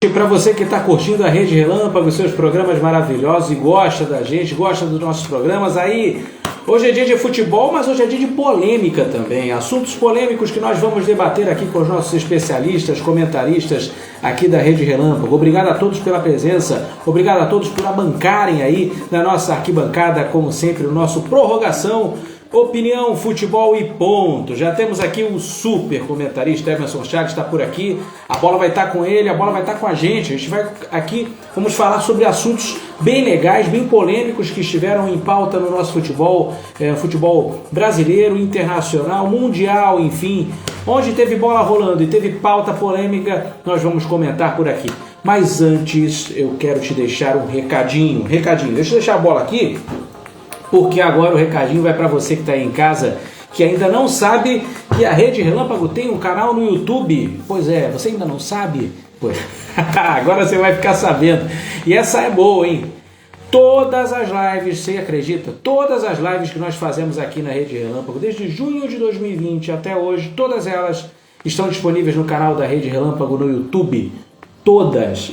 E para você que está curtindo a Rede Relâmpago, seus programas maravilhosos e gosta da gente, gosta dos nossos programas, aí hoje é dia de futebol, mas hoje é dia de polêmica também. Assuntos polêmicos que nós vamos debater aqui com os nossos especialistas, comentaristas aqui da Rede Relâmpago. Obrigado a todos pela presença, obrigado a todos por abancarem aí na nossa arquibancada, como sempre, o nosso Prorrogação. Opinião, futebol e ponto. Já temos aqui um super comentarista, Emerson Chaves está por aqui. A bola vai estar com ele, a bola vai estar com a gente. A gente vai aqui, vamos falar sobre assuntos bem legais, bem polêmicos que estiveram em pauta no nosso futebol, futebol brasileiro, internacional, mundial, enfim. Onde teve bola rolando e teve pauta polêmica, nós vamos comentar por aqui. Mas antes, eu quero te deixar um recadinho. Deixa eu deixar a bola aqui, porque agora o recadinho vai para você que está aí em casa, que ainda não sabe que a Rede Relâmpago tem um canal no YouTube. Pois é, você ainda não sabe? Pois. Agora você vai ficar sabendo. E essa é boa, hein? Todas as lives, você acredita? Todas as lives que nós fazemos aqui na Rede Relâmpago, desde junho de 2020 até hoje, todas elas estão disponíveis no canal da Rede Relâmpago no YouTube. Todas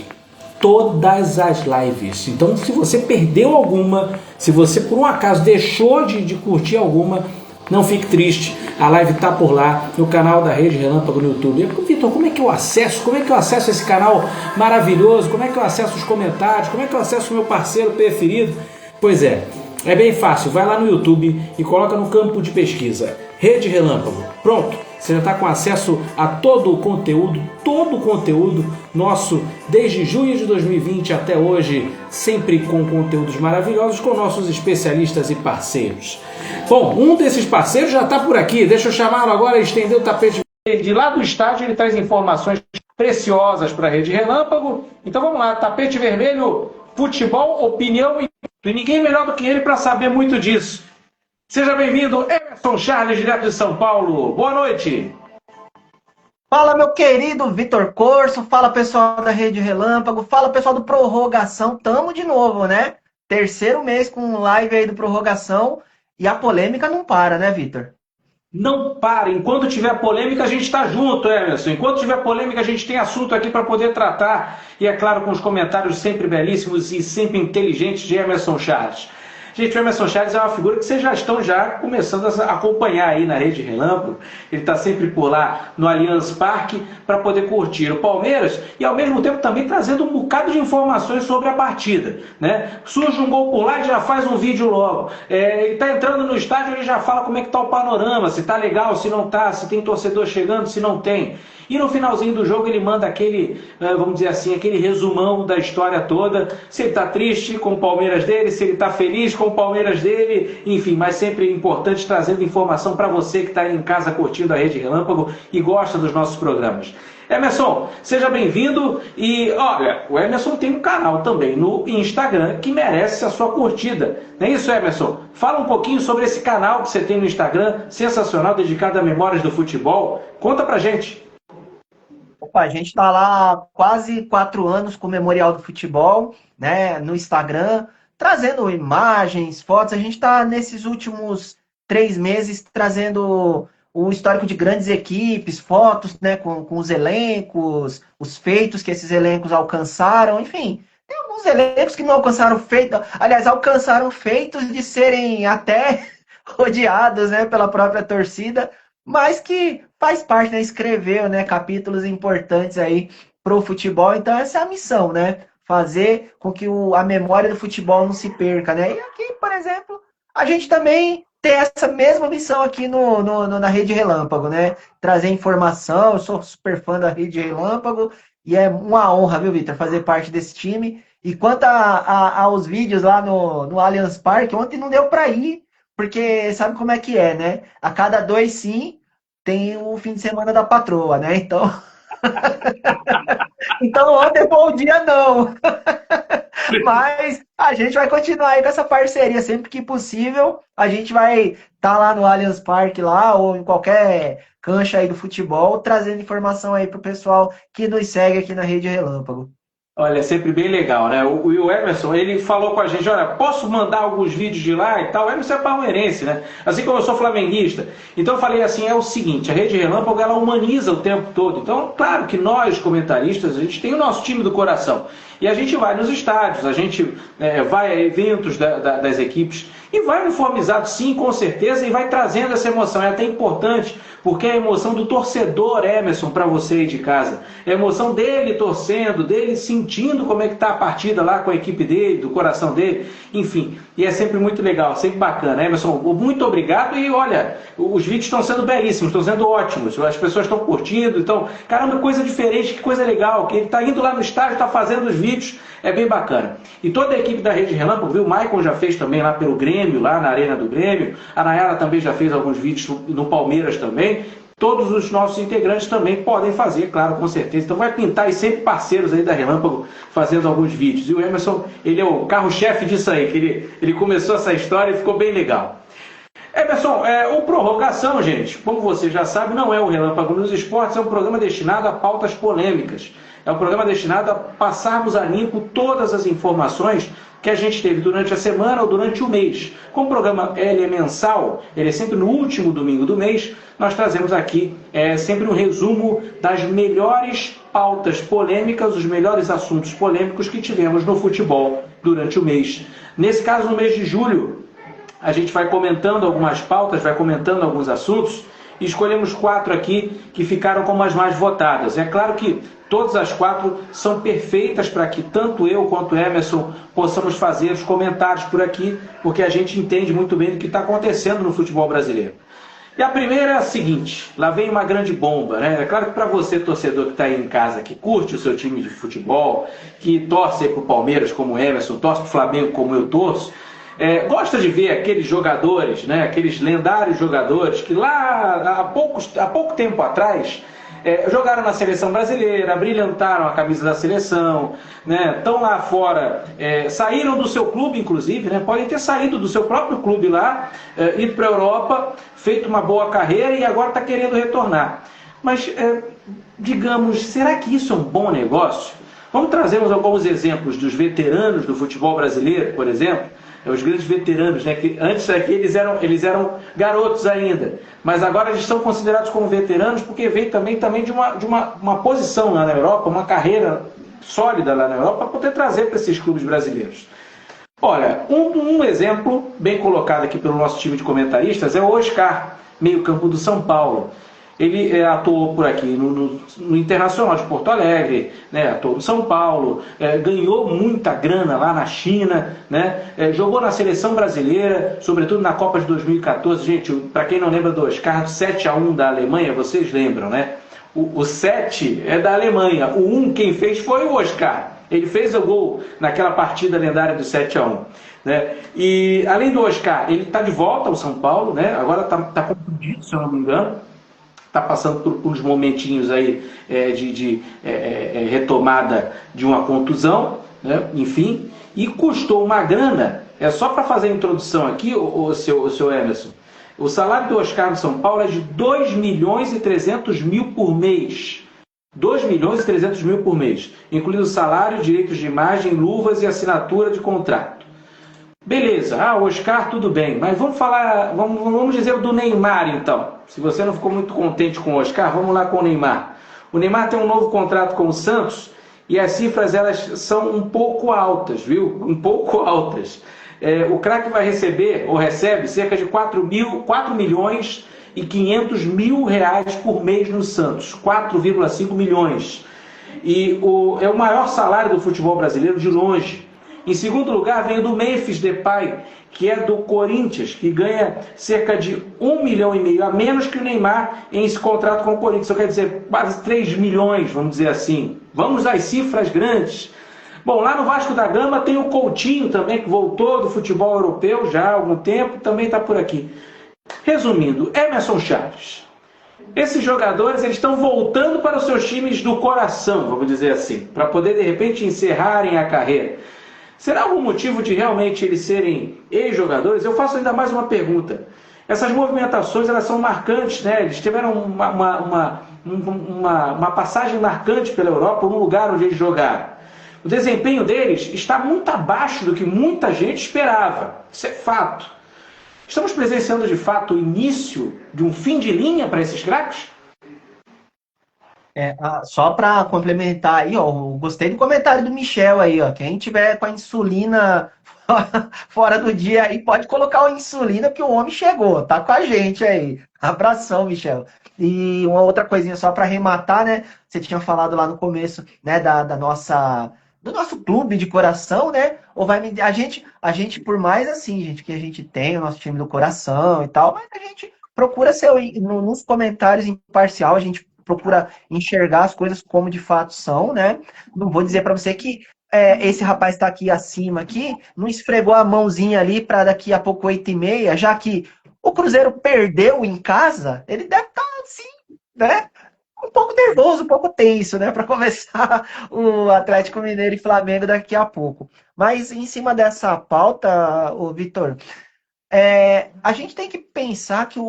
as lives. Então, se você perdeu alguma, se você por um acaso deixou de curtir alguma, não fique triste. A live está por lá no canal da Rede Relâmpago no YouTube. Vitor, como é que eu acesso? Como é que eu acesso esse canal maravilhoso? Como é que eu acesso os comentários? Como é que eu acesso o meu parceiro preferido? Pois é bem fácil. Vai lá no YouTube e coloca no campo de pesquisa Rede Relâmpago. Pronto. Você já está com acesso a todo o conteúdo nosso, desde junho de 2020 até hoje, sempre com conteúdos maravilhosos, com nossos especialistas e parceiros. Bom, um desses parceiros já está por aqui, deixa eu chamá-lo agora, estender o tapete de lá do estádio, ele traz informações preciosas para a Rede Relâmpago. Então vamos lá, tapete vermelho, futebol, opinião e ninguém melhor do que ele para saber muito disso. Seja bem-vindo, Emerson Charles, direto de São Paulo. Boa noite. Fala, meu querido Vitor Corso. Fala, pessoal da Rede Relâmpago. Fala, pessoal do Prorrogação. Tamo de novo, né? Terceiro mês com live aí do Prorrogação. E a polêmica não para, né, Vitor? Não para. Enquanto tiver polêmica, a gente está junto, Emerson. Enquanto tiver polêmica, a gente tem assunto aqui para poder tratar. E é claro, com os comentários sempre belíssimos e sempre inteligentes de Emerson Charles. Gente, o Emerson Chaves é uma figura que vocês já estão começando a acompanhar aí na Rede Relâmpago. Ele está sempre por lá no Allianz Parque para poder curtir o Palmeiras e ao mesmo tempo também trazendo um bocado de informações sobre a partida, né? Surge um gol por lá e já faz um vídeo logo. Ele está entrando no estádio, ele já fala como é que está o panorama, se está legal, se não está, se tem torcedor chegando, se não tem. E no finalzinho do jogo ele manda aquele, vamos dizer assim, aquele resumão da história toda. Se ele está triste com o Palmeiras dele, se ele está feliz com o Palmeiras dele, enfim, mas sempre importante trazendo informação para você que está aí em casa curtindo a Rede Relâmpago e gosta dos nossos programas. Emerson, seja bem-vindo e olha, o Emerson tem um canal também no Instagram que merece a sua curtida. Não é isso, Emerson? Fala um pouquinho sobre esse canal que você tem no Instagram, sensacional, dedicado a memórias do futebol. Conta pra gente. Opa, a gente está lá há quase 4 anos com o Memorial do Futebol, né, no Instagram, trazendo imagens, fotos. A gente está nesses últimos 3 meses trazendo o histórico de grandes equipes, fotos, né, com os elencos, os feitos que esses elencos alcançaram, enfim. Tem alguns elencos que não alcançaram feitos, aliás, alcançaram feitos de serem até odiados, né, pela própria torcida, mas que faz parte, né? Escreveu, né, capítulos importantes aí pro futebol. Então essa é a missão, né? Fazer com que a memória do futebol não se perca, né? E aqui, por exemplo, a gente também tem essa mesma missão aqui na Rede Relâmpago, né? Trazer informação. Eu sou super fã da Rede Relâmpago e é uma honra, viu, Vitor, fazer parte desse time. E quanto aos vídeos lá no Allianz Parque, ontem não deu para ir, porque sabe como é que é, né? A cada 2 sim, tem o fim de semana da patroa, né? Então, então ontem foi o dia não. Mas a gente vai continuar aí com essa parceria. Sempre que possível, a gente vai estar lá no Allianz Parque lá, ou em qualquer cancha aí do futebol, trazendo informação aí pro pessoal que nos segue aqui na Rede Relâmpago. Olha, é sempre bem legal, né? O Emerson, ele falou com a gente, olha, posso mandar alguns vídeos de lá e tal? O Emerson é palmeirense, né? Assim como eu sou flamenguista. Então eu falei assim, é o seguinte, a Rede Relâmpago, ela humaniza o tempo todo. Então, claro que nós, comentaristas, a gente tem o nosso time do coração. E a gente vai nos estádios, a gente vai a eventos das equipes e vai uniformizado, sim, com certeza, e vai trazendo essa emoção. É até importante, porque é a emoção do torcedor Emerson para você aí de casa. É a emoção dele torcendo, dele sentindo como é que está a partida lá com a equipe dele, do coração dele, enfim. E é sempre muito legal, sempre bacana. Emerson, muito obrigado e olha, os vídeos estão sendo belíssimos, estão sendo ótimos, as pessoas estão curtindo, então, caramba, coisa diferente, que coisa legal, que ele está indo lá no estádio, está fazendo os vídeos, é bem bacana. E toda a equipe da Rede Relâmpago, viu? O Maicon já fez também lá pelo Grêmio, lá na Arena do Grêmio, a Nayara também já fez alguns vídeos no Palmeiras também. Todos os nossos integrantes também podem fazer, claro, com certeza. Então vai pintar aí sempre parceiros aí da Relâmpago fazendo alguns vídeos. E o Emerson, ele é o carro-chefe disso aí, que ele começou essa história e ficou bem legal. Emerson, o Prorrogação, gente, como você já sabe, não é o Relâmpago nos Esportes, é um programa destinado a pautas polêmicas. É um programa destinado a passarmos a limpo todas as informações que a gente teve durante a semana ou durante o mês. Como o programa ele é mensal, ele é sempre no último domingo do mês, nós trazemos aqui sempre um resumo das melhores pautas polêmicas, os melhores assuntos polêmicos que tivemos no futebol durante o mês. Nesse caso, no mês de julho, a gente vai comentando algumas pautas, vai comentando alguns assuntos, e escolhemos 4 aqui que ficaram como as mais votadas. É claro que todas as 4 são perfeitas para que tanto eu quanto Emerson possamos fazer os comentários por aqui, porque a gente entende muito bem o que está acontecendo no futebol brasileiro. E a primeira é a seguinte, lá vem uma grande bomba, né? É claro que para você, torcedor que está aí em casa, que curte o seu time de futebol, que torce para o Palmeiras como o Emerson, torce para o Flamengo como eu torço, gosta de ver aqueles jogadores, né, aqueles lendários jogadores que lá há pouco tempo atrás jogaram na seleção brasileira, brilhantaram a camisa da seleção, né, estão lá fora, saíram do seu clube, inclusive, né, podem ter saído do seu próprio clube lá, ido para a Europa, feito uma boa carreira e agora está querendo retornar. Mas, digamos, será que isso é um bom negócio? Vamos trazer alguns exemplos dos veteranos do futebol brasileiro, por exemplo, os grandes veteranos, né, que antes aqui eles eram garotos ainda, mas agora eles são considerados como veteranos porque veio também de uma posição lá na Europa, uma carreira sólida lá na Europa para poder trazer para esses clubes brasileiros. Olha, um exemplo bem colocado aqui pelo nosso time de comentaristas é o Oscar, meio-campo do São Paulo. Ele atuou por aqui no Internacional de Porto Alegre, né, atuou no São Paulo, ganhou muita grana lá na China, né, jogou na seleção brasileira, sobretudo na Copa de 2014. Gente, para quem não lembra do Oscar, 7-1 da Alemanha, vocês lembram, né? O 7 é da Alemanha, o 1 quem fez foi o Oscar. Ele fez o gol naquela partida lendária do 7-1. Né? E além do Oscar, ele está de volta ao São Paulo, né? Agora está contundido, se eu não me engano. Está passando por uns momentinhos aí de retomada de uma contusão, né? Enfim, e custou uma grana, só para fazer a introdução aqui, o seu Emerson, o salário do Oscar no São Paulo é de 2.300.000 por mês. 2.300.000 por mês, incluindo salário, direitos de imagem, luvas e assinatura de contrato. Beleza, o Oscar tudo bem, mas vamos dizer do Neymar então. Se você não ficou muito contente com o Oscar, vamos lá com o Neymar. O Neymar tem um novo contrato com o Santos e as cifras elas são um pouco altas, viu? Um pouco altas. O craque vai receber, ou recebe, cerca de 4.500.000 reais por mês no Santos. 4,5 milhões. E é o maior salário do futebol brasileiro de longe. Em segundo lugar, vem o do Memphis Depay, que é do Corinthians, que ganha cerca de 1,5 milhão a menos que o Neymar em esse contrato com o Corinthians. Isso quer dizer quase 3 milhões, vamos dizer assim. Vamos às cifras grandes. Bom, lá no Vasco da Gama tem o Coutinho também, que voltou do futebol europeu já há algum tempo, também está por aqui. Resumindo, Emerson Chaves. Esses jogadores eles estão voltando para os seus times do coração, vamos dizer assim, para poder de repente encerrarem a carreira. Será algum motivo de realmente eles serem ex-jogadores? Eu faço ainda mais uma pergunta. Essas movimentações elas são marcantes, né? Eles tiveram uma passagem marcante pela Europa, num lugar onde eles jogaram. O desempenho deles está muito abaixo do que muita gente esperava. Isso é fato. Estamos presenciando de fato o início de um fim de linha para esses craques? Só para complementar aí, ó, eu gostei do comentário do Michel aí, ó. Quem tiver com a insulina fora do dia aí, pode colocar o insulina, que o homem chegou, tá com a gente aí. Abração, Michel. E uma outra coisinha só para arrematar, né? Você tinha falado lá no começo, né, do nosso clube de coração, né? Ou a gente por mais assim, gente, que a gente tem o nosso time do coração e tal, mas a gente procura ser nos comentários imparcial, a gente procura enxergar as coisas como de fato são, né? Não vou dizer para você que esse rapaz está aqui acima, aqui, não esfregou a mãozinha ali para daqui a pouco 8h30, já que o Cruzeiro perdeu em casa, ele deve estar assim, né? Um pouco nervoso, um pouco tenso, né? Para começar o Atlético Mineiro e Flamengo daqui a pouco. Mas em cima dessa pauta, o Vitor, a gente tem que pensar que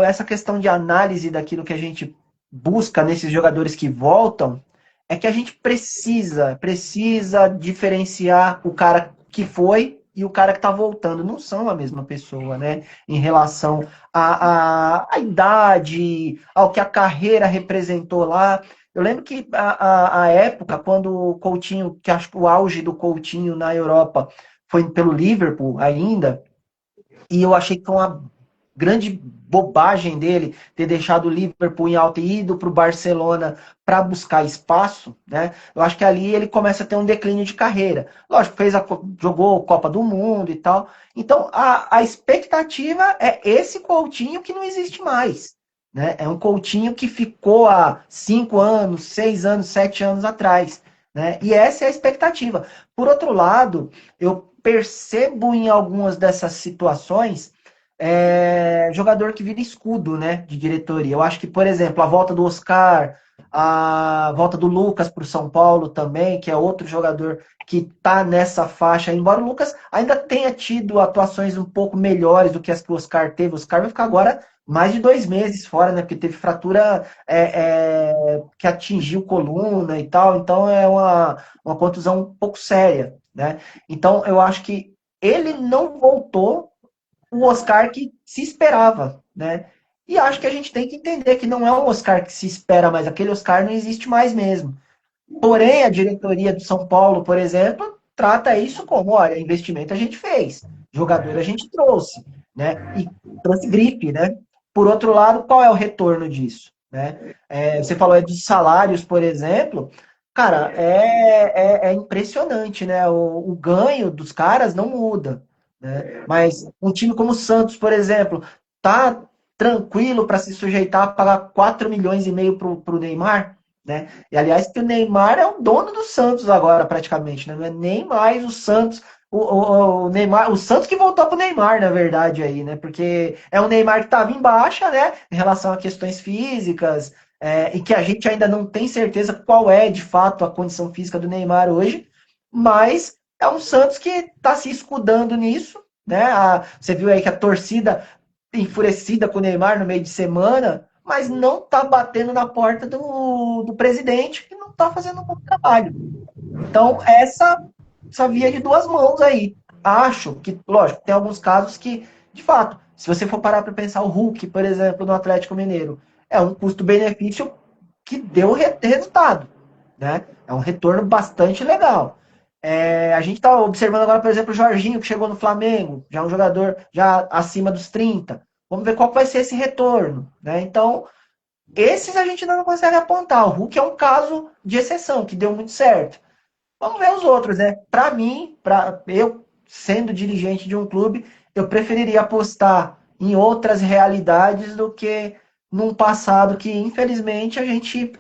essa questão de análise daquilo que a gente busca nesses jogadores que voltam é que a gente precisa diferenciar o cara que foi e o cara que está voltando. Não são a mesma pessoa, né? Em relação à idade, ao que a carreira representou lá. Eu lembro que a época, quando o Coutinho, que acho que o auge do Coutinho na Europa foi pelo Liverpool ainda, e eu achei que foi uma grande bobagem dele ter deixado o Liverpool em alta e ido para o Barcelona para buscar espaço, né? Eu acho que ali ele começa a ter um declínio de carreira. Lógico, jogou Copa do Mundo e tal. Então, a expectativa é esse Coutinho que não existe mais. Né? É um Coutinho que ficou há 5 anos, 6 anos, 7 anos atrás. Né? E essa é a expectativa. Por outro lado, eu percebo em algumas dessas situações jogador que vira escudo, né, de diretoria. Eu acho que, por exemplo, a volta do Oscar, a volta do Lucas para o São Paulo também, que é outro jogador que está nessa faixa, embora o Lucas ainda tenha tido atuações um pouco melhores do que as que o Oscar teve. O Oscar vai ficar agora mais de 2 meses fora, né, porque teve fratura que atingiu coluna e tal, então é uma contusão um pouco séria, né? Então eu acho que ele não voltou o Oscar que se esperava, né? E acho que a gente tem que entender que não é um Oscar que se espera mais, aquele Oscar não existe mais mesmo. Porém, a diretoria do São Paulo, por exemplo, trata isso como, olha, investimento a gente fez, jogador a gente trouxe, né? E trouxe grife, né? Por outro lado, qual é o retorno disso? Né? Você falou aí dos salários, por exemplo, cara, é impressionante, né? O ganho dos caras não muda. Né? Mas um time como o Santos, por exemplo, tá tranquilo para se sujeitar a pagar 4,5 milhões para o Neymar, né? E aliás, que o Neymar é o dono do Santos agora, praticamente, né? Não é nem mais o Santos, o Neymar, o Santos que voltou pro Neymar, na verdade, aí, né? Porque é o Neymar que estava em baixa, né? Em relação a questões físicas, e que a gente ainda não tem certeza qual é de fato a condição física do Neymar hoje, mas é um Santos que está se escudando nisso, né? Você viu aí que a torcida enfurecida com o Neymar no meio de semana, mas não está batendo na porta do presidente, que não está fazendo um bom trabalho. Então, essa via de duas mãos aí. Acho que, lógico, tem alguns casos que, de fato, se você for parar para pensar o Hulk, por exemplo, no Atlético Mineiro, é um custo-benefício que deu resultado. Né? É um retorno bastante legal. A gente está observando agora, por exemplo, o Jorginho, que chegou no Flamengo, já é um jogador já acima dos 30. Vamos ver qual vai ser esse retorno. Né? Então, esses a gente não consegue apontar. O Hulk é um caso de exceção, que deu muito certo. Vamos ver os outros, né? Para mim, eu sendo dirigente de um clube, eu preferiria apostar em outras realidades do que num passado que, infelizmente, a gente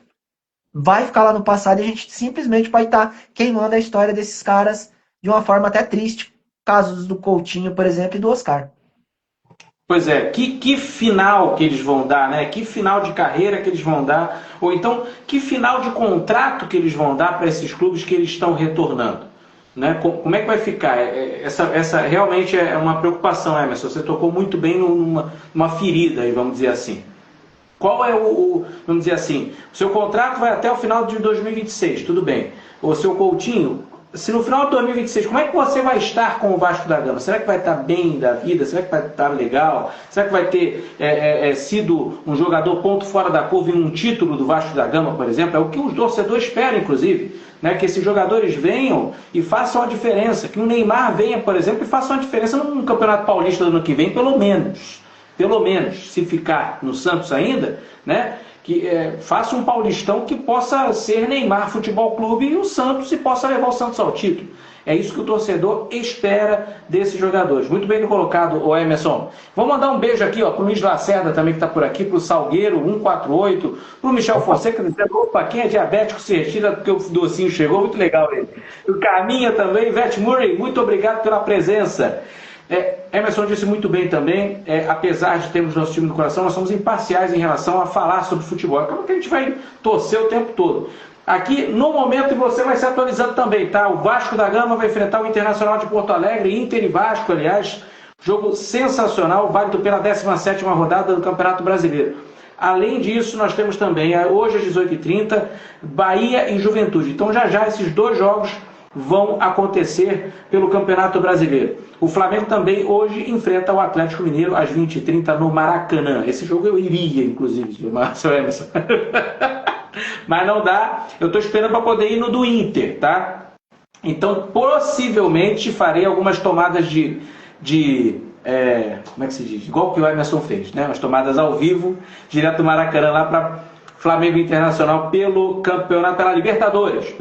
vai ficar lá no passado e a gente simplesmente vai estar queimando a história desses caras de uma forma até triste. Casos do Coutinho, por exemplo, e do Oscar. Pois é, que final que eles vão dar, né? Que final de carreira que eles vão dar, ou então que final de contrato que eles vão dar para esses clubes que eles estão retornando, né? Como é que vai ficar? Essa realmente é uma preocupação, Emerson. Você tocou muito bem numa ferida, aí, vamos dizer assim. Qual é vamos dizer assim, o seu contrato vai até o final de 2026, tudo bem. ô seu Coutinho, se no final de 2026, como é que você vai estar com o Vasco da Gama? Será que vai estar bem da vida? Será que vai estar legal? Será que vai ter sido um jogador ponto fora da curva em um título do Vasco da Gama, por exemplo? É o que os torcedores esperam, inclusive, né? Que esses jogadores venham e façam a diferença. Que o Neymar venha, por exemplo, e faça uma diferença no Campeonato Paulista do ano que vem, pelo menos. Pelo menos, se ficar no Santos ainda, né? Que faça um Paulistão que possa ser Neymar Futebol Clube e o Santos, e possa levar o Santos ao título. É isso que o torcedor espera desses jogadores. Muito bem colocado, o Emerson. Vamos mandar um beijo aqui para o Luiz Lacerda também, que está por aqui, para o Salgueiro 148, para o Michel Fonseca, dizendo, opa, quem é diabético se retira porque o docinho chegou, muito legal ele. O Caminha também, Ivete Murray, muito obrigado pela presença. Emerson disse muito bem também, apesar de termos nosso time no coração, nós somos imparciais em relação a falar sobre futebol. É claro que a gente vai torcer o tempo todo. Aqui, no momento, você vai se atualizando também, tá? O Vasco da Gama vai enfrentar o Internacional de Porto Alegre, Inter e Vasco, aliás, jogo sensacional, válido pela 17ª rodada do Campeonato Brasileiro. Além disso, nós temos também, hoje às 18h30, Bahia e Juventude. Então, já esses dois jogos vão acontecer pelo Campeonato Brasileiro. O Flamengo também hoje enfrenta o Atlético Mineiro às 20h30 no Maracanã. Esse jogo eu iria, inclusive, Márcio Emerson. Mas não dá. Eu estou esperando para poder ir no do Inter, tá? Então, possivelmente, farei algumas tomadas de como é que se diz? Igual que o Emerson fez, né? Umas tomadas ao vivo, direto do Maracanã, lá para Flamengo Internacional pelo campeonato, pela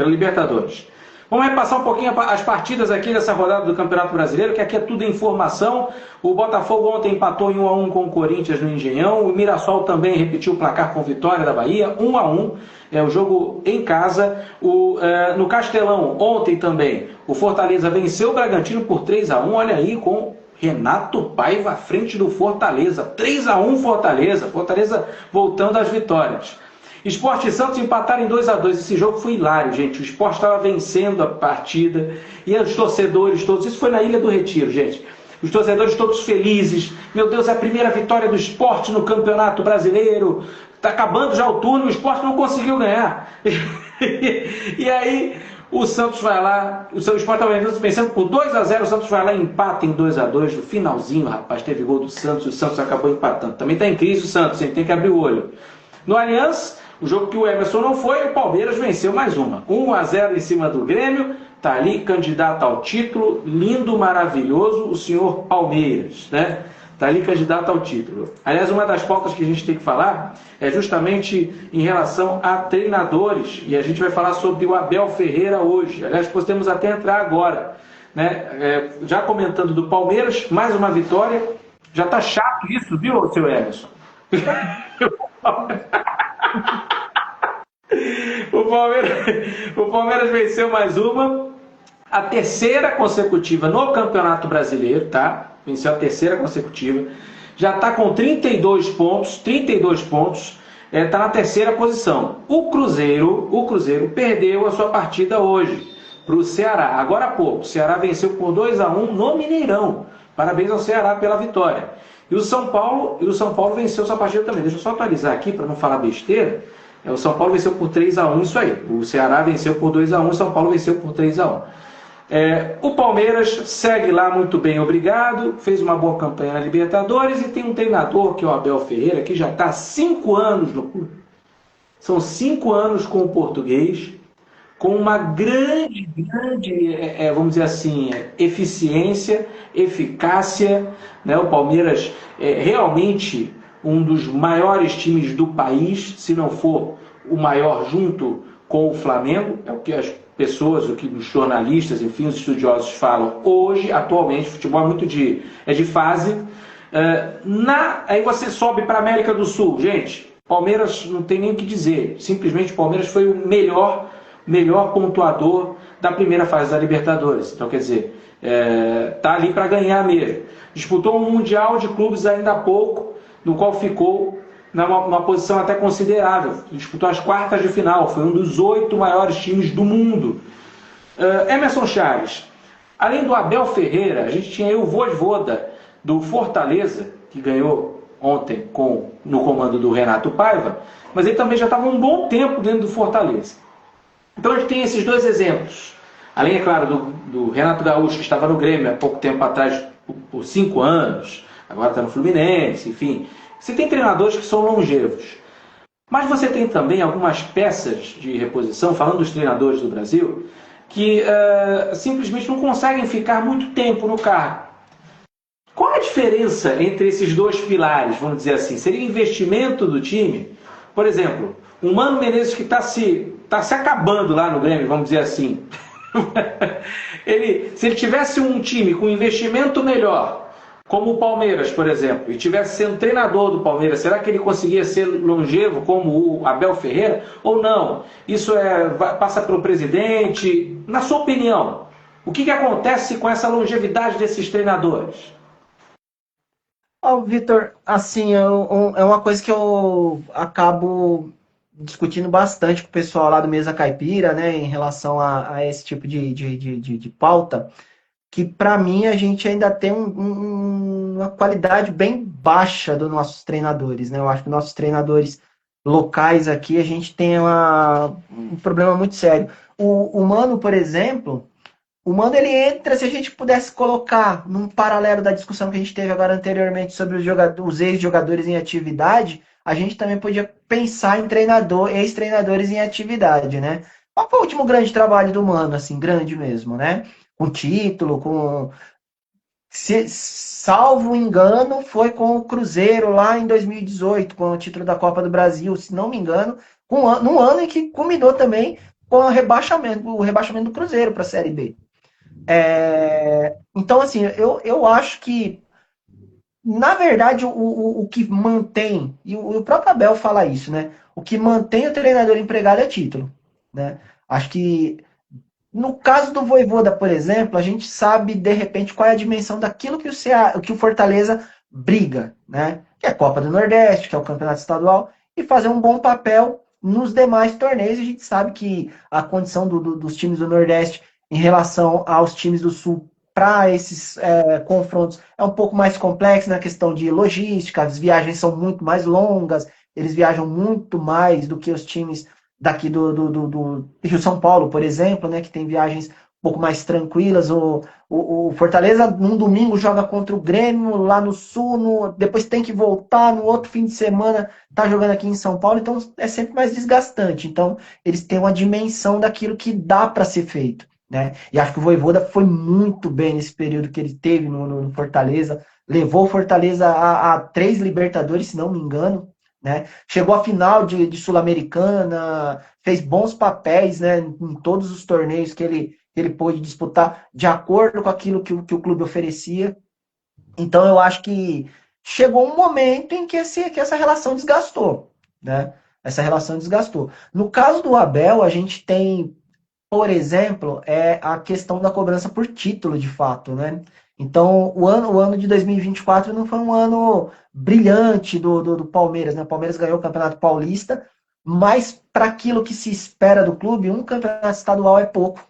Libertadores. Vamos repassar um pouquinho as partidas aqui dessa rodada do Campeonato Brasileiro, que aqui é tudo informação. O Botafogo ontem empatou em 1-1 com o Corinthians no Engenhão. O Mirassol também repetiu o placar com vitória da Bahia, 1-1. É o jogo em casa. No Castelão, ontem também, o Fortaleza venceu o Bragantino por 3-1. Olha aí, com Renato Paiva à frente do Fortaleza. 3-1 Fortaleza. Fortaleza voltando às vitórias. Sport e Santos empataram em 2-2. Esse jogo foi hilário, gente. O Sport estava vencendo a partida e os torcedores todos. Isso foi na Ilha do Retiro, gente. Os torcedores todos felizes. Meu Deus, é a primeira vitória do Sport no Campeonato Brasileiro. Está acabando já o turno, o Sport não conseguiu ganhar. E aí o Santos vai lá, o seu Sport estava vencendo por 2-0, o Santos vai lá e empata em 2-2. No finalzinho, rapaz, teve gol do Santos e o Santos acabou empatando. Também está em crise o Santos, hein? Tem que abrir o olho. No Allianz, o jogo que o Emerson não foi, o Palmeiras venceu mais uma. 1-0 em cima do Grêmio, está ali candidato ao título, lindo, maravilhoso, o senhor Palmeiras, né? Está ali candidato ao título. Aliás, uma das pautas que a gente tem que falar é justamente em relação a treinadores, e a gente vai falar sobre o Abel Ferreira hoje. Aliás, podemos até entrar agora, né? Já comentando do Palmeiras, mais uma vitória. Já está chato isso, viu, seu Emerson? O Palmeiras venceu mais uma, a terceira consecutiva no Campeonato Brasileiro, tá? Venceu a terceira consecutiva, já está com 32 pontos, está na terceira posição. O Cruzeiro perdeu a sua partida hoje para o Ceará, agora há pouco. O Ceará venceu por 2-1 no Mineirão. Parabéns ao Ceará pela vitória. E o São Paulo venceu sua partida também. Deixa eu só atualizar aqui para não falar besteira. O São Paulo venceu por 3-1, isso aí. O Ceará venceu por 2-1, o São Paulo venceu por 3-1. O Palmeiras segue lá muito bem, obrigado. Fez uma boa campanha na Libertadores e tem um treinador, que é o Abel Ferreira, que já está há 5 anos no clube. São 5 anos com o português, com uma grande, vamos dizer assim, eficiência, eficácia, né? O Palmeiras é realmente um dos maiores times do país, se não for o maior junto com o Flamengo, é o que as pessoas, o que os jornalistas, enfim, os estudiosos falam hoje, atualmente. O futebol é muito de fase. Aí você sobe para a América do Sul, gente, Palmeiras não tem nem o que dizer, simplesmente o Palmeiras foi o melhor pontuador da primeira fase da Libertadores. Então, quer dizer, tá ali para ganhar mesmo. Disputou um Mundial de Clubes ainda há pouco, no qual ficou numa posição até considerável. Disputou as quartas de final, foi um dos 8 maiores times do mundo. Emerson Chaves, além do Abel Ferreira, a gente tinha aí o Vojvoda do Fortaleza, que ganhou ontem no comando do Renato Paiva, mas ele também já estava um bom tempo dentro do Fortaleza. Então a gente tem esses dois exemplos. Além, é claro, do Renato Gaúcho, que estava no Grêmio há pouco tempo atrás, por 5 anos, agora está no Fluminense, enfim. Você tem treinadores que são longevos. Mas você tem também algumas peças de reposição, falando dos treinadores do Brasil, que simplesmente não conseguem ficar muito tempo no cargo. Qual a diferença entre esses dois pilares, vamos dizer assim? Seria o investimento do time? Por exemplo, o Mano Menezes que está se acabando lá no Grêmio, vamos dizer assim. Se ele tivesse um time com investimento melhor, como o Palmeiras, por exemplo, e tivesse sendo treinador do Palmeiras, será que ele conseguia ser longevo como o Abel Ferreira? Ou não? Isso passa pelo presidente? Na sua opinião, o que acontece com essa longevidade desses treinadores? Vitor, assim, é uma coisa que eu acabo discutindo bastante com o pessoal lá do Mesa Caipira, né, em relação a esse tipo de pauta, que para mim a gente ainda tem uma qualidade bem baixa dos nossos treinadores, né? Eu acho que nossos treinadores locais aqui, a gente tem um problema muito sério. O Mano, por exemplo, o Mano ele entra, se a gente pudesse colocar num paralelo da discussão que a gente teve agora anteriormente sobre os ex-jogadores em atividade, a gente também podia pensar em ex-treinadores em atividade, né? Qual foi o último grande trabalho do Mano, assim, grande mesmo, né? Com título, salvo engano, foi com o Cruzeiro lá em 2018, com o título da Copa do Brasil, se não me engano, num ano em que culminou também com o rebaixamento do Cruzeiro para a Série B. Então, assim, eu acho que, na verdade, o que mantém, e o próprio Abel fala isso, né? O que mantém o treinador empregado é título, né? Acho que, no caso do Vojvoda, por exemplo, a gente sabe, de repente, qual é a dimensão daquilo que o Fortaleza briga, né? Que é a Copa do Nordeste, que é o Campeonato Estadual, e fazer um bom papel nos demais torneios. A gente sabe que a condição dos times do Nordeste em relação aos times do Sul para esses confrontos é um pouco mais complexo na questão de logística, as viagens são muito mais longas, eles viajam muito mais do que os times daqui do Rio São Paulo, por exemplo, né, que tem viagens um pouco mais tranquilas. O Fortaleza, num domingo, joga contra o Grêmio lá no Sul, depois tem que voltar, no outro fim de semana tá jogando aqui em São Paulo, então é sempre mais desgastante. Então, eles têm uma dimensão daquilo que dá para ser feito, né? E acho que o Vojvoda foi muito bem nesse período que ele teve no Fortaleza, levou o Fortaleza a 3 Libertadores, se não me engano, né? Chegou à final de Sul-Americana, fez bons papéis, né, em todos os torneios que ele pôde disputar, de acordo com aquilo que o clube oferecia. Então eu acho que chegou um momento em que essa relação desgastou, né? Essa relação desgastou. No caso do Abel, a gente tem, por exemplo, a questão da cobrança por título, de fato, né? Então, o ano de 2024 não foi um ano brilhante do Palmeiras, né? O Palmeiras ganhou o Campeonato Paulista, mas para aquilo que se espera do clube, um campeonato estadual é pouco,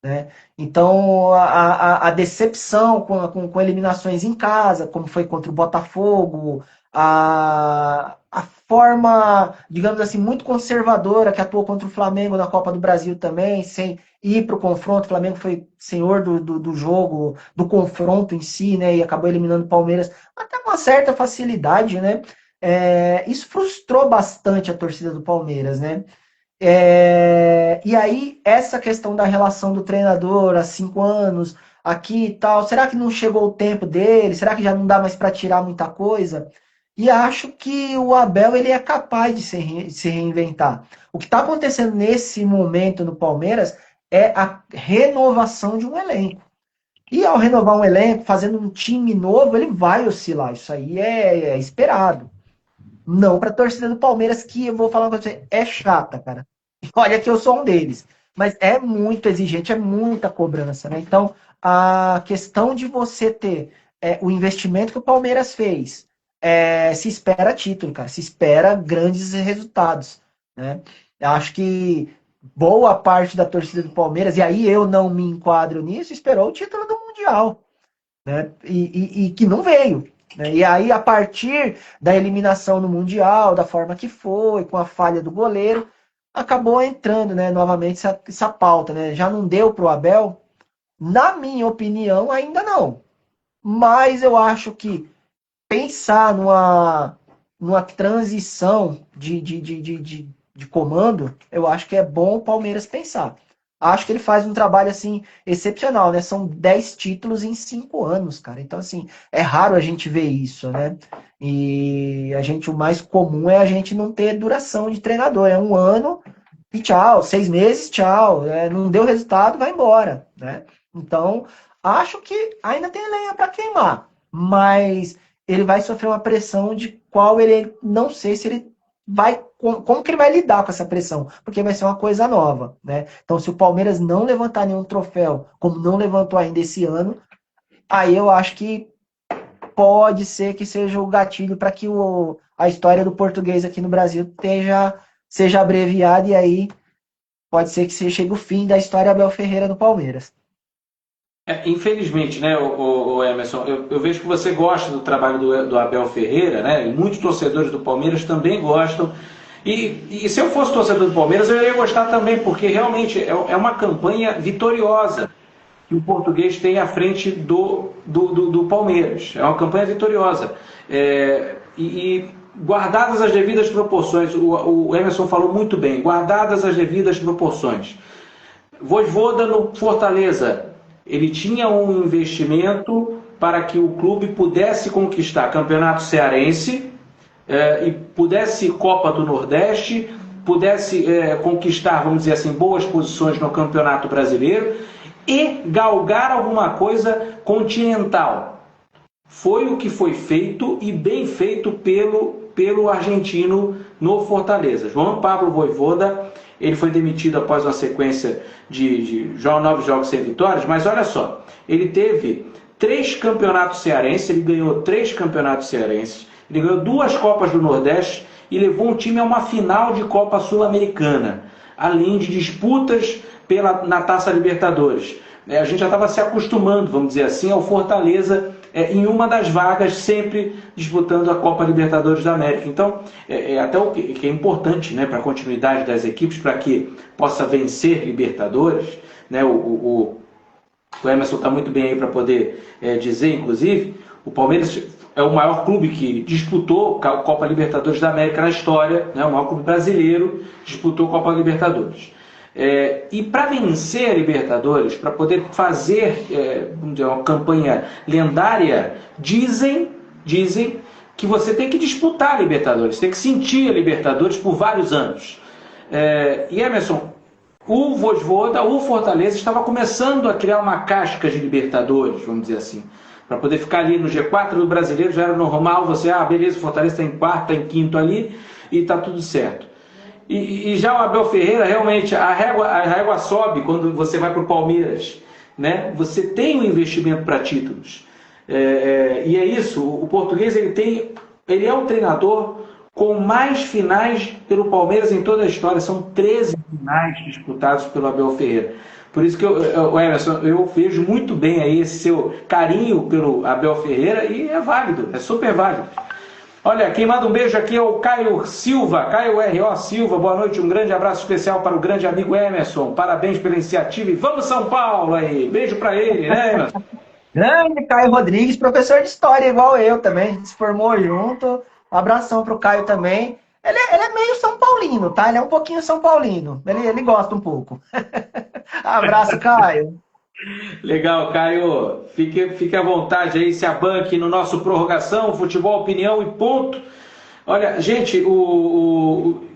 né? Então, a decepção com eliminações em casa, como foi contra o Botafogo, a forma, digamos assim, muito conservadora que atuou contra o Flamengo na Copa do Brasil também, sem ir para o confronto. O Flamengo foi senhor do jogo, do confronto em si, né? E acabou eliminando o Palmeiras até com uma certa facilidade, né? Isso frustrou bastante a torcida do Palmeiras, né? E aí, essa questão da relação do treinador há 5 anos, aqui e tal, será que não chegou o tempo dele? Será que já não dá mais para tirar muita coisa? E acho que o Abel ele é capaz de se reinventar. O que está acontecendo nesse momento no Palmeiras é a renovação de um elenco. E ao renovar um elenco, fazendo um time novo, ele vai oscilar. Isso aí é esperado. Não para a torcida do Palmeiras, que eu vou falar com você, é chata, cara. Olha que eu sou um deles. Mas é muito exigente, é muita cobrança, né? Então, a questão de você ter o investimento que o Palmeiras fez, se espera título, cara. Se espera grandes resultados, né? Eu acho que boa parte da torcida do Palmeiras, e aí eu não me enquadro nisso, esperou o título do Mundial, né? E que não veio, né? E aí, a partir da eliminação no Mundial, da forma que foi, com a falha do goleiro, acabou entrando, né, novamente essa pauta, né? Já não deu para o Abel? Na minha opinião, ainda não. Mas eu acho que pensar numa transição de comando, eu acho que é bom o Palmeiras pensar. Acho que ele faz um trabalho assim excepcional, né? São 10 títulos em 5 anos, cara. Então, assim, é raro a gente ver isso, né? E o mais comum é a gente não ter duração de treinador. É um ano e tchau, 6 meses, tchau. Não deu resultado, vai embora, né? Então, acho que ainda tem lenha para queimar, mas ele vai sofrer uma pressão de qual ele não sei se ele vai como que ele vai lidar com essa pressão, porque vai ser uma coisa nova, né? Então, se o Palmeiras não levantar nenhum troféu, como não levantou ainda esse ano, aí eu acho que pode ser que seja o gatilho para que a história do português aqui no Brasil seja abreviada e aí pode ser que chegue o fim da história Abel Ferreira no Palmeiras. Infelizmente, né, o Emerson, eu vejo que você gosta do trabalho do Abel Ferreira, né, e muitos torcedores do Palmeiras também gostam. E se eu fosse torcedor do Palmeiras, eu iria gostar também, porque realmente é uma campanha vitoriosa que o português tem à frente do Palmeiras. É uma campanha vitoriosa. E guardadas as devidas proporções, o Emerson falou muito bem, guardadas as devidas proporções. Vojvoda no Fortaleza, ele tinha um investimento para que o clube pudesse conquistar campeonato cearense, e pudesse Copa do Nordeste, pudesse conquistar, vamos dizer assim, boas posições no Campeonato Brasileiro e galgar alguma coisa continental. Foi o que foi feito e bem feito pelo argentino no Fortaleza. João Pablo Vojvoda, ele foi demitido após uma sequência de 9 jogos sem vitórias, mas olha só, ele teve 3 campeonatos cearenses, ele ganhou 3 campeonatos cearenses, ele ganhou 2 Copas do Nordeste e levou um time a uma final de Copa Sul-Americana, além de disputas na Taça Libertadores. A gente já estava se acostumando, vamos dizer assim, ao Fortaleza em uma das vagas, sempre disputando a Copa Libertadores da América. Então, até o que é importante, né, para a continuidade das equipes, para que possa vencer Libertadores, né, o Emerson está muito bem aí para poder dizer, inclusive, o Palmeiras é o maior clube que disputou a Copa Libertadores da América na história, né, o maior clube brasileiro disputou a Copa Libertadores. E para vencer a Libertadores, para poder fazer vamos dizer, uma campanha lendária, dizem que você tem que disputar a Libertadores, tem que sentir a Libertadores por vários anos. E Emerson, o Vojvoda, o Fortaleza, estava começando a criar uma casca de Libertadores, vamos dizer assim, para poder ficar ali no G4 do Brasileiro. Já era normal você, beleza, o Fortaleza está em quarto, está em quinto ali e está tudo certo. E já o Abel Ferreira, realmente, a régua sobe quando você vai para o Palmeiras, né? Você tem um investimento para títulos. E é isso, o português ele é um treinador com mais finais pelo Palmeiras em toda a história. São 13 finais disputados pelo Abel Ferreira. Por isso que Emerson, eu vejo muito bem aí esse seu carinho pelo Abel Ferreira e é válido, é super válido. Olha, quem manda um beijo aqui é o Caio Silva, Caio R.O. Silva, boa noite, um grande abraço especial para o grande amigo Emerson, parabéns pela iniciativa e vamos São Paulo aí, beijo para ele, né, Emerson? Grande Caio Rodrigues, professor de história igual eu também, a gente se formou junto, um abração pro Caio também. Ele é meio São Paulino, tá? Ele é um pouquinho São Paulino, ele gosta um pouco. Abraço, Caio. Legal, Caio. Fique à vontade aí, se abanque no nosso Prorrogação, Futebol, Opinião e Ponto. Olha, gente,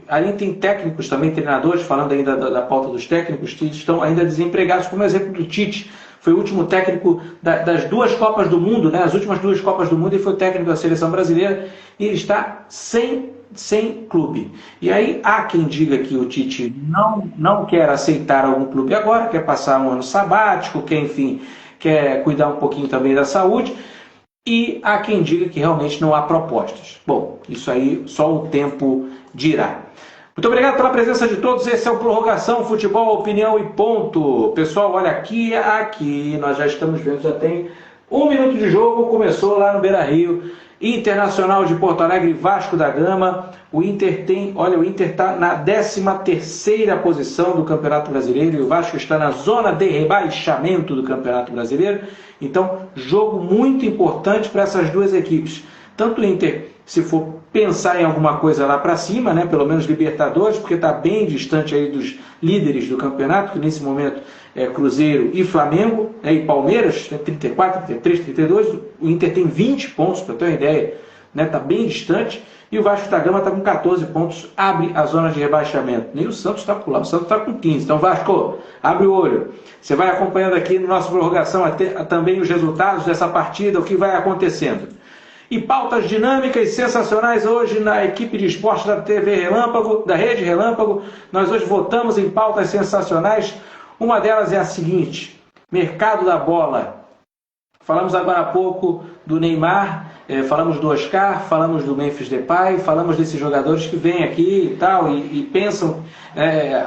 ali tem técnicos também, treinadores, falando ainda da pauta dos técnicos, que estão ainda desempregados, como o exemplo do Tite. Foi o último técnico das 2 Copas do Mundo, né? As últimas 2 Copas do Mundo, ele foi técnico da Seleção Brasileira e ele está sem clube. E aí há quem diga que o Tite não quer aceitar algum clube agora, quer passar um ano sabático, quer cuidar um pouquinho também da saúde, e há quem diga que realmente não há propostas. Bom, isso aí só o tempo dirá. Muito obrigado pela presença de todos. Esse é o Prorrogação, Futebol, Opinião e Ponto. Pessoal, olha aqui, nós já estamos vendo, já tem 1 minuto de jogo, começou lá no Beira-Rio. Internacional de Porto Alegre e Vasco da Gama. O Inter está na 13ª posição do Campeonato Brasileiro e o Vasco está na zona de rebaixamento do Campeonato Brasileiro. Então, jogo muito importante para essas duas equipes. Tanto o Inter, se for pensar em alguma coisa lá para cima, né, pelo menos Libertadores, porque está bem distante aí dos líderes do campeonato, que nesse momento é Cruzeiro e Flamengo, né, e Palmeiras, né, 34, 33, 32, o Inter tem 20 pontos, para ter uma ideia, né, está bem distante, e o Vasco da Gama está com 14 pontos, abre a zona de rebaixamento. Nem o Santos está por lá, o Santos está com 15. Então, Vasco, abre o olho. Você vai acompanhando aqui no nosso prorrogação também os resultados dessa partida, o que vai acontecendo. E pautas dinâmicas sensacionais hoje na equipe de esporte da TV Relâmpago, da Rede Relâmpago. Nós hoje votamos em pautas sensacionais. Uma delas é a seguinte: mercado da bola. Falamos agora há pouco do Neymar, falamos do Oscar, falamos do Memphis Depay, falamos desses jogadores que vêm aqui e tal, e pensam,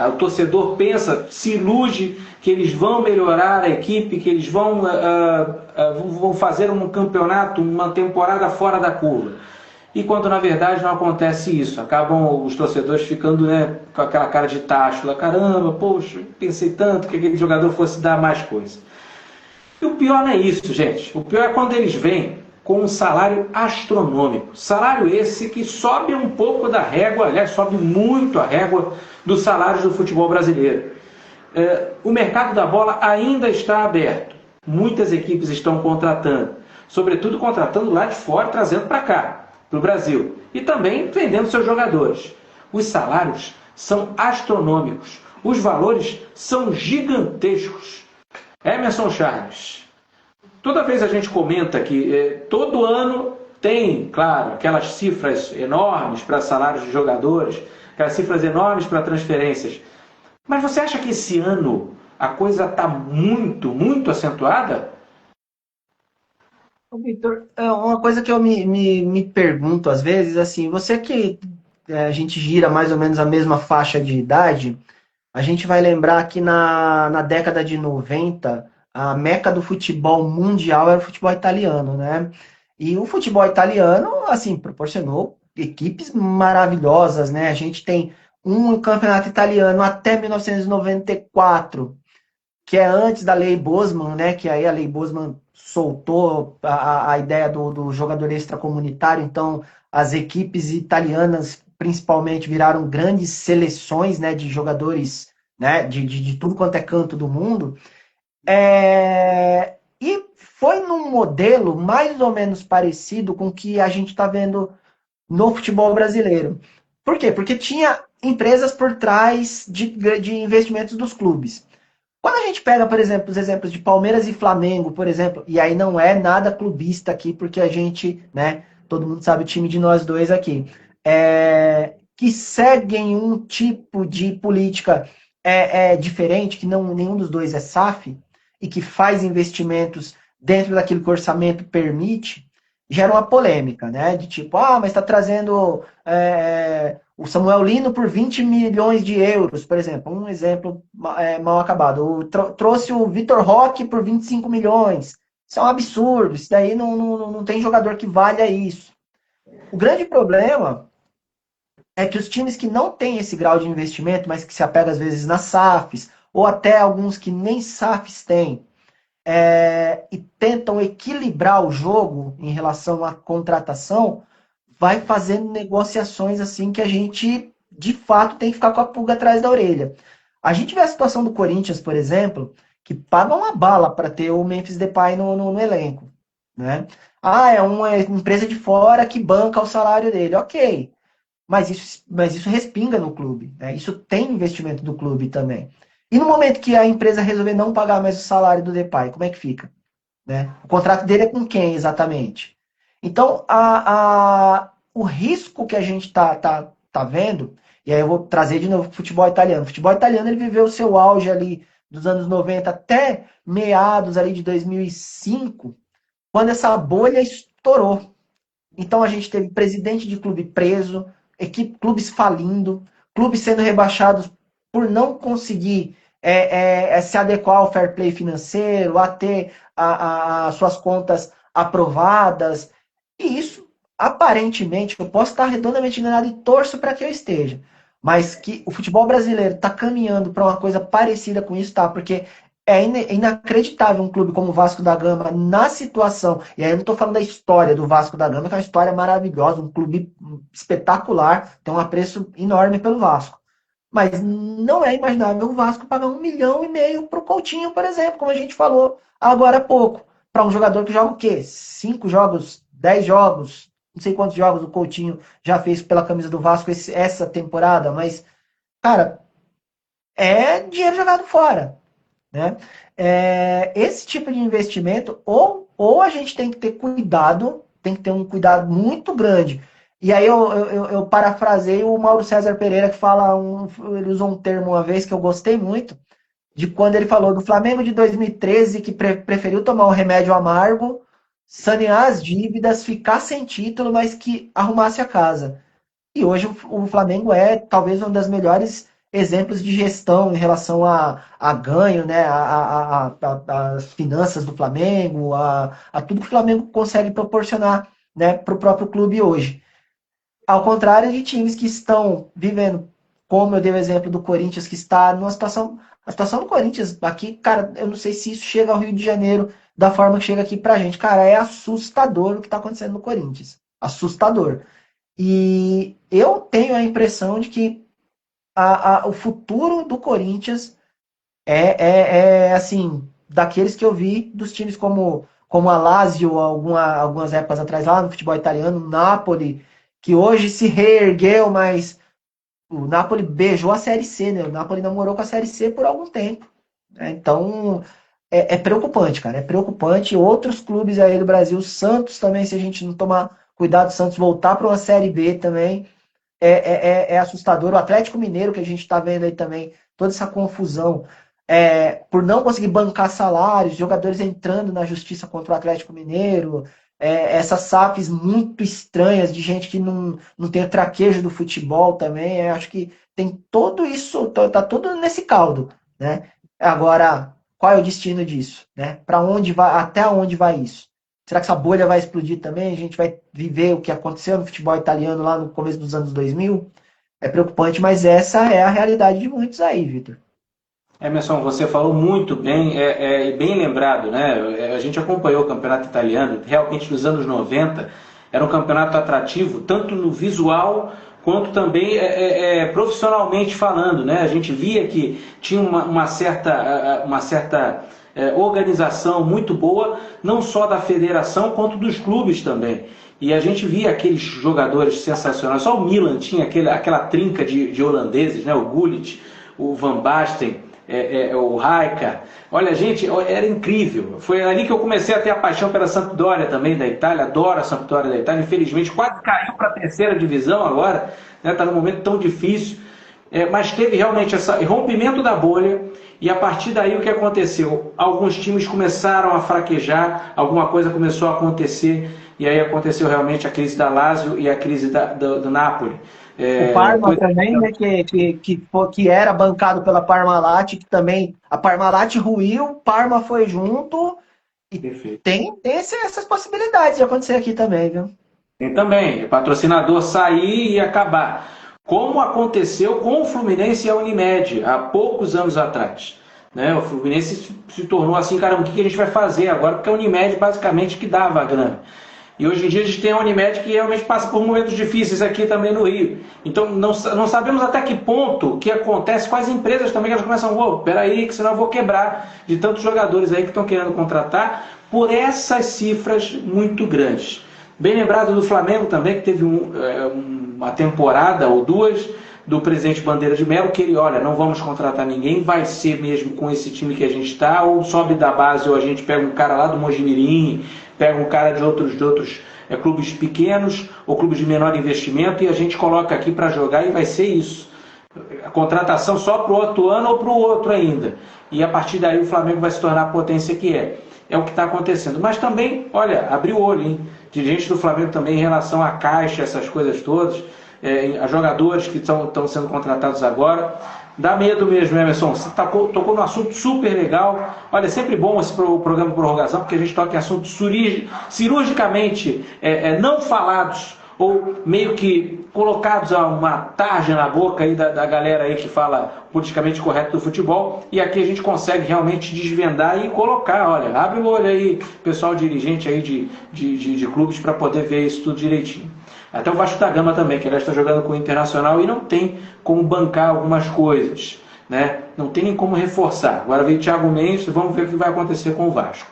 o torcedor pensa, se ilude que eles vão melhorar a equipe, que eles vão fazer um campeonato, uma temporada fora da curva. E quando na verdade não acontece isso, acabam os torcedores ficando, né, com aquela cara de tacho, lá, caramba, poxa, pensei tanto que aquele jogador fosse dar mais coisa. E o pior não é isso, gente. O pior é quando eles vêm com um salário astronômico. Salário esse que sobe um pouco da régua, aliás, sobe muito a régua dos salários do futebol brasileiro. O mercado da bola ainda está aberto. Muitas equipes estão contratando. Sobretudo contratando lá de fora, trazendo para cá, para o Brasil. E também vendendo seus jogadores. Os salários são astronômicos. Os valores são gigantescos. Emerson Charles, toda vez a gente comenta que todo ano tem, claro, aquelas cifras enormes para salários de jogadores, aquelas cifras enormes para transferências. Mas você acha que esse ano a coisa está muito, muito acentuada? Vitor, uma coisa que eu me pergunto às vezes, assim, você que a gente gira mais ou menos a mesma faixa de idade, a gente vai lembrar que na década de 90, a meca do futebol mundial era o futebol italiano, né? E o futebol italiano, assim, proporcionou equipes maravilhosas, né? A gente tem um campeonato italiano até 1994, que é antes da Lei Bosman, né? Que aí a Lei Bosman soltou a ideia do jogador extracomunitário, então as equipes italianas principalmente viraram grandes seleções, né, de jogadores, né, de tudo quanto é canto do mundo. E foi num modelo mais ou menos parecido com o que a gente está vendo no futebol brasileiro. Por quê? Porque tinha empresas por trás de investimentos dos clubes. Quando a gente pega, por exemplo, os exemplos de Palmeiras e Flamengo, por exemplo, e aí não é nada clubista aqui, porque a gente, né, todo mundo sabe o time de nós dois aqui, que seguem um tipo de política diferente, que nenhum dos dois é SAF, e que faz investimentos dentro daquilo que o orçamento permite, gera uma polêmica, né? De tipo, mas está trazendo o Samuel Lino por 20 milhões de euros, por exemplo. Um exemplo mal acabado. Trouxe o Vitor Roque por 25 milhões. Isso é um absurdo. Isso daí não tem jogador que valha isso. O grande problema é que os times que não têm esse grau de investimento, mas que se apegam às vezes nas SAFs, ou até alguns que nem SAFs têm, e tentam equilibrar o jogo em relação à contratação, vai fazendo negociações assim que a gente, de fato, tem que ficar com a pulga atrás da orelha. A gente vê a situação do Corinthians, por exemplo, que paga uma bala para ter o Memphis Depay no elenco, né? É uma empresa de fora que banca o salário dele. Ok, mas isso respinga no clube, né? Isso tem investimento do clube também. E no momento que a empresa resolver não pagar mais o salário do Depay, como é que fica? Né? O contrato dele é com quem exatamente? Então, o risco que a gente tá vendo, e aí eu vou trazer de novo o futebol italiano. O futebol italiano ele viveu o seu auge ali dos anos 90 até meados ali de 2005, quando essa bolha estourou. Então a gente teve presidente de clube preso, clubes falindo, clubes sendo rebaixados por não conseguir se adequar ao fair play financeiro, a ter as suas contas aprovadas. E isso aparentemente, eu posso estar redondamente enganado e torço para que eu esteja, mas que o futebol brasileiro está caminhando para uma coisa parecida com isso, tá? Porque é inacreditável um clube como o Vasco da Gama na situação, e aí eu não estou falando da história do Vasco da Gama, que é uma história maravilhosa, um clube espetacular, tem um apreço enorme pelo Vasco. Mas não é imaginável o Vasco pagar 1,5 milhão para o Coutinho, por exemplo, como a gente falou agora há pouco. Para um jogador que joga o quê? 5 jogos, 10 jogos, não sei quantos jogos o Coutinho já fez pela camisa do Vasco essa temporada, mas, cara, é dinheiro jogado fora, né? Esse tipo de investimento, ou a gente tem que ter cuidado, tem que ter um cuidado muito grande. E aí eu parafrasei o Mauro César Pereira, que ele usou um termo uma vez que eu gostei muito, de quando ele falou do Flamengo de 2013, que preferiu tomar um remédio amargo, sanear as dívidas, ficar sem título, mas que arrumasse a casa. E hoje o Flamengo é talvez um dos melhores exemplos de gestão em relação a ganho, né? As finanças do Flamengo, a tudo que o Flamengo consegue proporcionar, né, para o próprio clube hoje. Ao contrário de times que estão vivendo, como eu dei o exemplo do Corinthians, que está numa situação. A situação do Corinthians aqui, cara, eu não sei se isso chega ao Rio de Janeiro da forma que chega aqui pra gente. Cara, é assustador o que está acontecendo no Corinthians. Assustador. E eu tenho a impressão de que o futuro do Corinthians assim, daqueles que eu vi dos times como a Lazio, algumas épocas atrás lá no futebol italiano, o Napoli, que hoje se reergueu, mas o Napoli beijou a Série C, né? O Napoli namorou com a Série C por algum tempo, né? Então, é preocupante, cara. É preocupante. Outros clubes aí do Brasil, o Santos também, se a gente não tomar cuidado, o Santos voltar para uma Série B também, é assustador. O Atlético Mineiro, que a gente está vendo aí também, toda essa confusão, por não conseguir bancar salários, jogadores entrando na justiça contra o Atlético Mineiro, essas SAFs muito estranhas de gente que não tem o traquejo do futebol também. Acho que tem tudo isso, tá tudo nesse caldo, né? Agora, qual é o destino disso, né? Para onde vai, até onde vai isso? Será que essa bolha vai explodir também? A gente vai viver o que aconteceu no futebol italiano lá no começo dos anos 2000? É preocupante, mas essa é a realidade de muitos aí, Vitor. Emerson, você falou muito bem, bem lembrado, né? A gente acompanhou o campeonato italiano, realmente nos anos 90, era um campeonato atrativo, tanto no visual quanto também profissionalmente falando, né? A gente via que tinha uma certa organização muito boa, não só da federação, quanto dos clubes também. E a gente via aqueles jogadores sensacionais, só o Milan tinha aquela trinca de holandeses, né? O Gullit, o Van Basten, o Rijkaard. Olha, gente, era incrível. Foi ali que eu comecei a ter a paixão pela Sampdoria também da Itália. Adoro a Sampdoria da Itália. Infelizmente, quase caiu para a terceira divisão agora. Está num momento tão difícil. Mas teve realmente esse rompimento da bolha. E a partir daí o que aconteceu? Alguns times começaram a fraquejar, alguma coisa começou a acontecer. E aí aconteceu realmente a crise da Lazio e a crise do Napoli. O Parma também, né, que era bancado pela Parmalat, que também a Parmalat ruiu, o Parma foi junto, e tem essas possibilidades de acontecer aqui também, viu? Tem também, o patrocinador sair e acabar, como aconteceu com o Fluminense e a Unimed, há poucos anos atrás. Né? O Fluminense se tornou assim, caramba, o que a gente vai fazer agora? Porque a Unimed basicamente que dava a grana. E hoje em dia a gente tem a Unimed que realmente passa por momentos difíceis aqui também no Rio. Então não sabemos até que ponto que acontece com as empresas também, que elas começam, peraí, que senão eu vou quebrar, de tantos jogadores aí que estão querendo contratar por essas cifras muito grandes. Bem lembrado do Flamengo também, que teve uma temporada ou duas do presidente Bandeira de Melo, que ele, olha, não vamos contratar ninguém, vai ser mesmo com esse time que a gente está, ou sobe da base, ou a gente pega um cara lá do Mojimirim, pega um cara de outros clubes pequenos ou clubes de menor investimento e a gente coloca aqui para jogar e vai ser isso. A contratação só para o outro ano ou para o outro ainda. E a partir daí o Flamengo vai se tornar a potência que é. É o que está acontecendo. Mas também, olha, abriu o olho, hein? Dirigentes do Flamengo também em relação à caixa, essas coisas todas, a jogadores que estão sendo contratados agora. Dá medo mesmo, Emerson. Você tocou num assunto super legal. Olha, é sempre bom esse programa de prorrogação, porque a gente toca em assuntos cirurgicamente não falados, ou meio que colocados a uma tarja na boca aí da galera aí que fala politicamente correto do futebol, e aqui a gente consegue realmente desvendar e colocar, olha, abre o olho aí, pessoal dirigente aí de clubes, para poder ver isso tudo direitinho. Até o Vasco da Gama também, que aliás está jogando com o Internacional e não tem como bancar algumas coisas, né? Não tem nem como reforçar. Agora vem Thiago Mendes, vamos ver o que vai acontecer com o Vasco.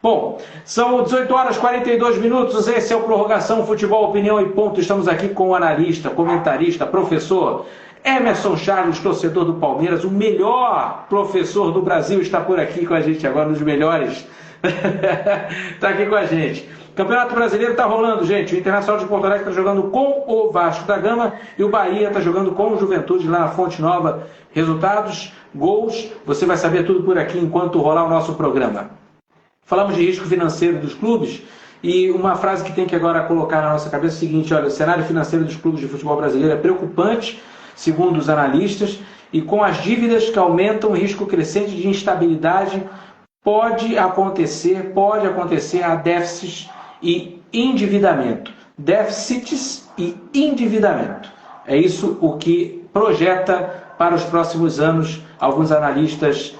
Bom, são 18 horas e 42 minutos, esse é o Prorrogação Futebol, Opinião e Ponto. Estamos aqui com o analista, comentarista, professor Emerson Charles, torcedor do Palmeiras, o melhor professor do Brasil, está por aqui com a gente agora, um dos melhores. Está aqui com a gente. Campeonato Brasileiro está rolando, gente. O Internacional de Porto Alegre está jogando com o Vasco da Gama e o Bahia está jogando com o Juventude lá na Fonte Nova. Resultados, gols, você vai saber tudo por aqui enquanto rolar o nosso programa. Falamos de risco financeiro dos clubes e uma frase que tem que agora colocar na nossa cabeça é o seguinte: olha, o cenário financeiro dos clubes de futebol brasileiro é preocupante, segundo os analistas, e com as dívidas que aumentam o risco crescente de instabilidade, pode acontecer a déficits e endividamento. Déficits e endividamento. É isso o que projeta para os próximos anos alguns analistas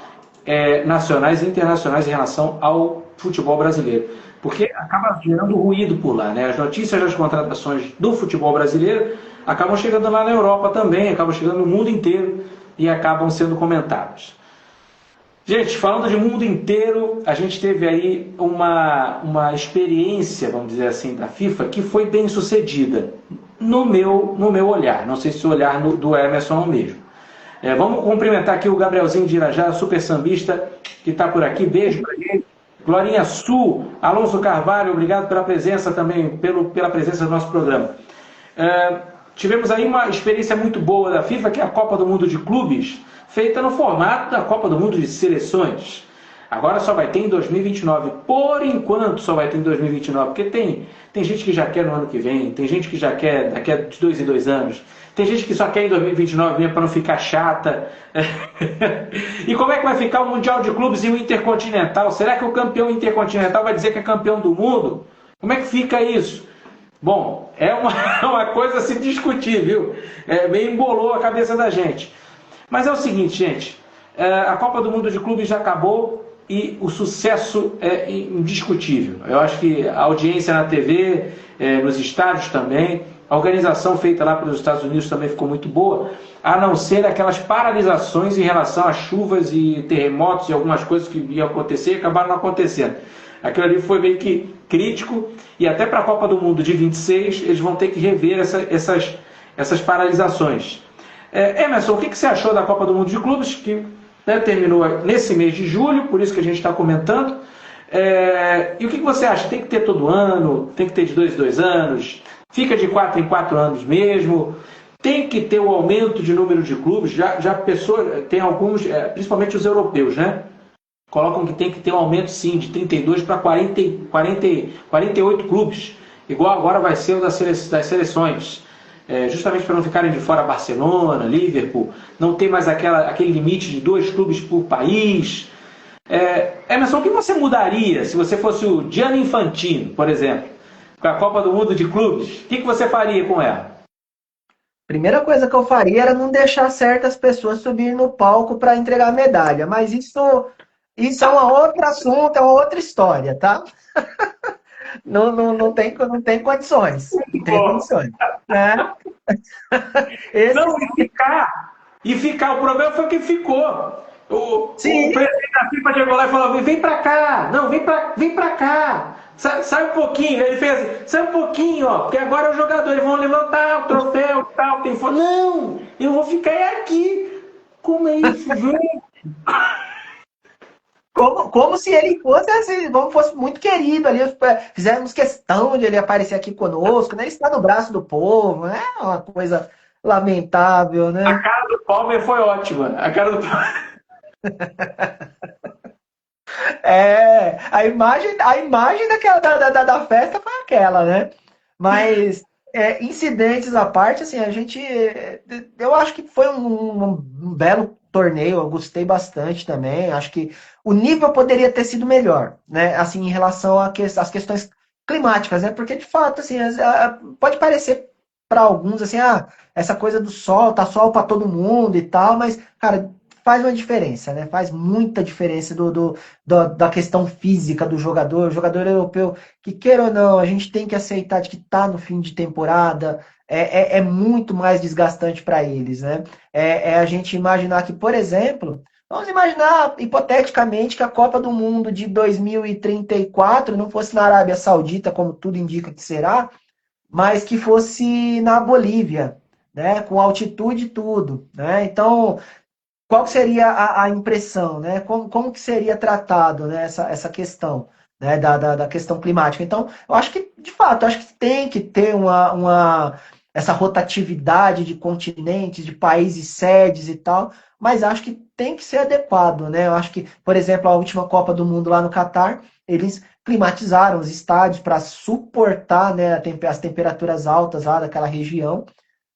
nacionais e internacionais em relação ao futebol brasileiro. Porque acaba gerando ruído por lá, né? As notícias das contratações do futebol brasileiro acabam chegando lá na Europa também, acabam chegando no mundo inteiro e acabam sendo comentadas. Gente, falando de mundo inteiro, a gente teve aí uma experiência, vamos dizer assim, da FIFA que foi bem sucedida, no meu olhar. Não sei se o olhar do Emerson é o mesmo. Vamos cumprimentar aqui o Gabrielzinho de Irajá, super sambista, que está por aqui. Beijo para ele. Glorinha Sul, Alonso Carvalho, obrigado pela presença também, pela presença do nosso programa. Tivemos aí uma experiência muito boa da FIFA, que é a Copa do Mundo de Clubes, feita no formato da Copa do Mundo de Seleções. Agora só vai ter em 2029. Por enquanto só vai ter em 2029, porque tem gente que já quer no ano que vem, tem gente que já quer daqui a 2 em 2 anos, tem gente que só quer em 2029 mesmo para não ficar chata. E como é que vai ficar o Mundial de Clubes e o Intercontinental? Será que o campeão intercontinental vai dizer que é campeão do mundo? Como é que fica isso? Bom, é uma coisa a se discutir, viu? Meio embolou a cabeça da gente. Mas é o seguinte, gente, a Copa do Mundo de Clubes já acabou e o sucesso é indiscutível. Eu acho que a audiência na TV, nos estádios também, a organização feita lá pelos Estados Unidos também ficou muito boa, a não ser aquelas paralisações em relação a chuvas e terremotos e algumas coisas que iam acontecer e acabaram não acontecendo. Aquilo ali foi meio que crítico e até para a Copa do Mundo de 26 eles vão ter que rever essas paralisações. Emerson, o que você achou da Copa do Mundo de Clubes, que terminou nesse mês de julho, por isso que a gente está comentando, e o que você acha? Tem que ter todo ano? Tem que ter de 2 em 2 anos? Fica de 4 em 4 anos mesmo? Tem que ter o aumento de número de clubes? Já pessoas, tem alguns, principalmente os europeus, né? Colocam que tem que ter um aumento sim, de 32 para 48 clubes, igual agora vai ser o das seleções. Justamente para não ficarem de fora Barcelona, Liverpool, não ter mais aquele limite de 2 clubes por país. Emerson, o que você mudaria se você fosse o Gianni Infantino, por exemplo, com a Copa do Mundo de Clubes? O que você faria com ela? Primeira coisa que eu faria era não deixar certas pessoas subirem no palco para entregar medalha, mas isso é um outro assunto, é uma outra história, tá? Não tem condições. Não tem condições. Né? Não, e ficar. O problema foi que ficou. O presidente da FIFA chegou lá e falou: vem pra cá. Não, vem pra cá. Sai um pouquinho. Ele fez, sai um pouquinho, ó, porque agora os jogadores vão levantar o troféu e tal. Não, eu vou ficar aqui. Como é isso, gente? Como se ele fosse muito querido ali. Fizemos questão de ele aparecer aqui conosco, né? Ele está no braço do povo, né? É uma coisa lamentável, né? A cara do Palmer foi ótima. A cara do a imagem da festa foi aquela, né? Mas incidentes à parte, assim, eu acho que foi um belo torneio, eu gostei bastante também. Acho que o nível poderia ter sido melhor, né? Assim, em relação às questões climáticas, né? Porque de fato, assim, pode parecer para alguns assim, essa coisa do sol, tá sol para todo mundo e tal, mas, cara, faz uma diferença, né? Faz muita diferença da questão física do jogador. O jogador europeu, que queira ou não, a gente tem que aceitar de que tá no fim de temporada, é muito mais desgastante para eles, né? É a gente imaginar que, por exemplo, vamos imaginar hipoteticamente que a Copa do Mundo de 2034 não fosse na Arábia Saudita, como tudo indica que será, mas que fosse na Bolívia, né? Com altitude e tudo, né? Então, qual seria a impressão, né? Como que seria tratado, né, essa questão, né, da questão climática? Então, eu acho que, de fato, eu acho que tem que ter essa rotatividade de continentes, de países sedes e tal, mas acho que tem que ser adequado, né? Eu acho que, por exemplo, a última Copa do Mundo lá no Catar, eles climatizaram os estádios para suportar, né, as temperaturas altas lá daquela região.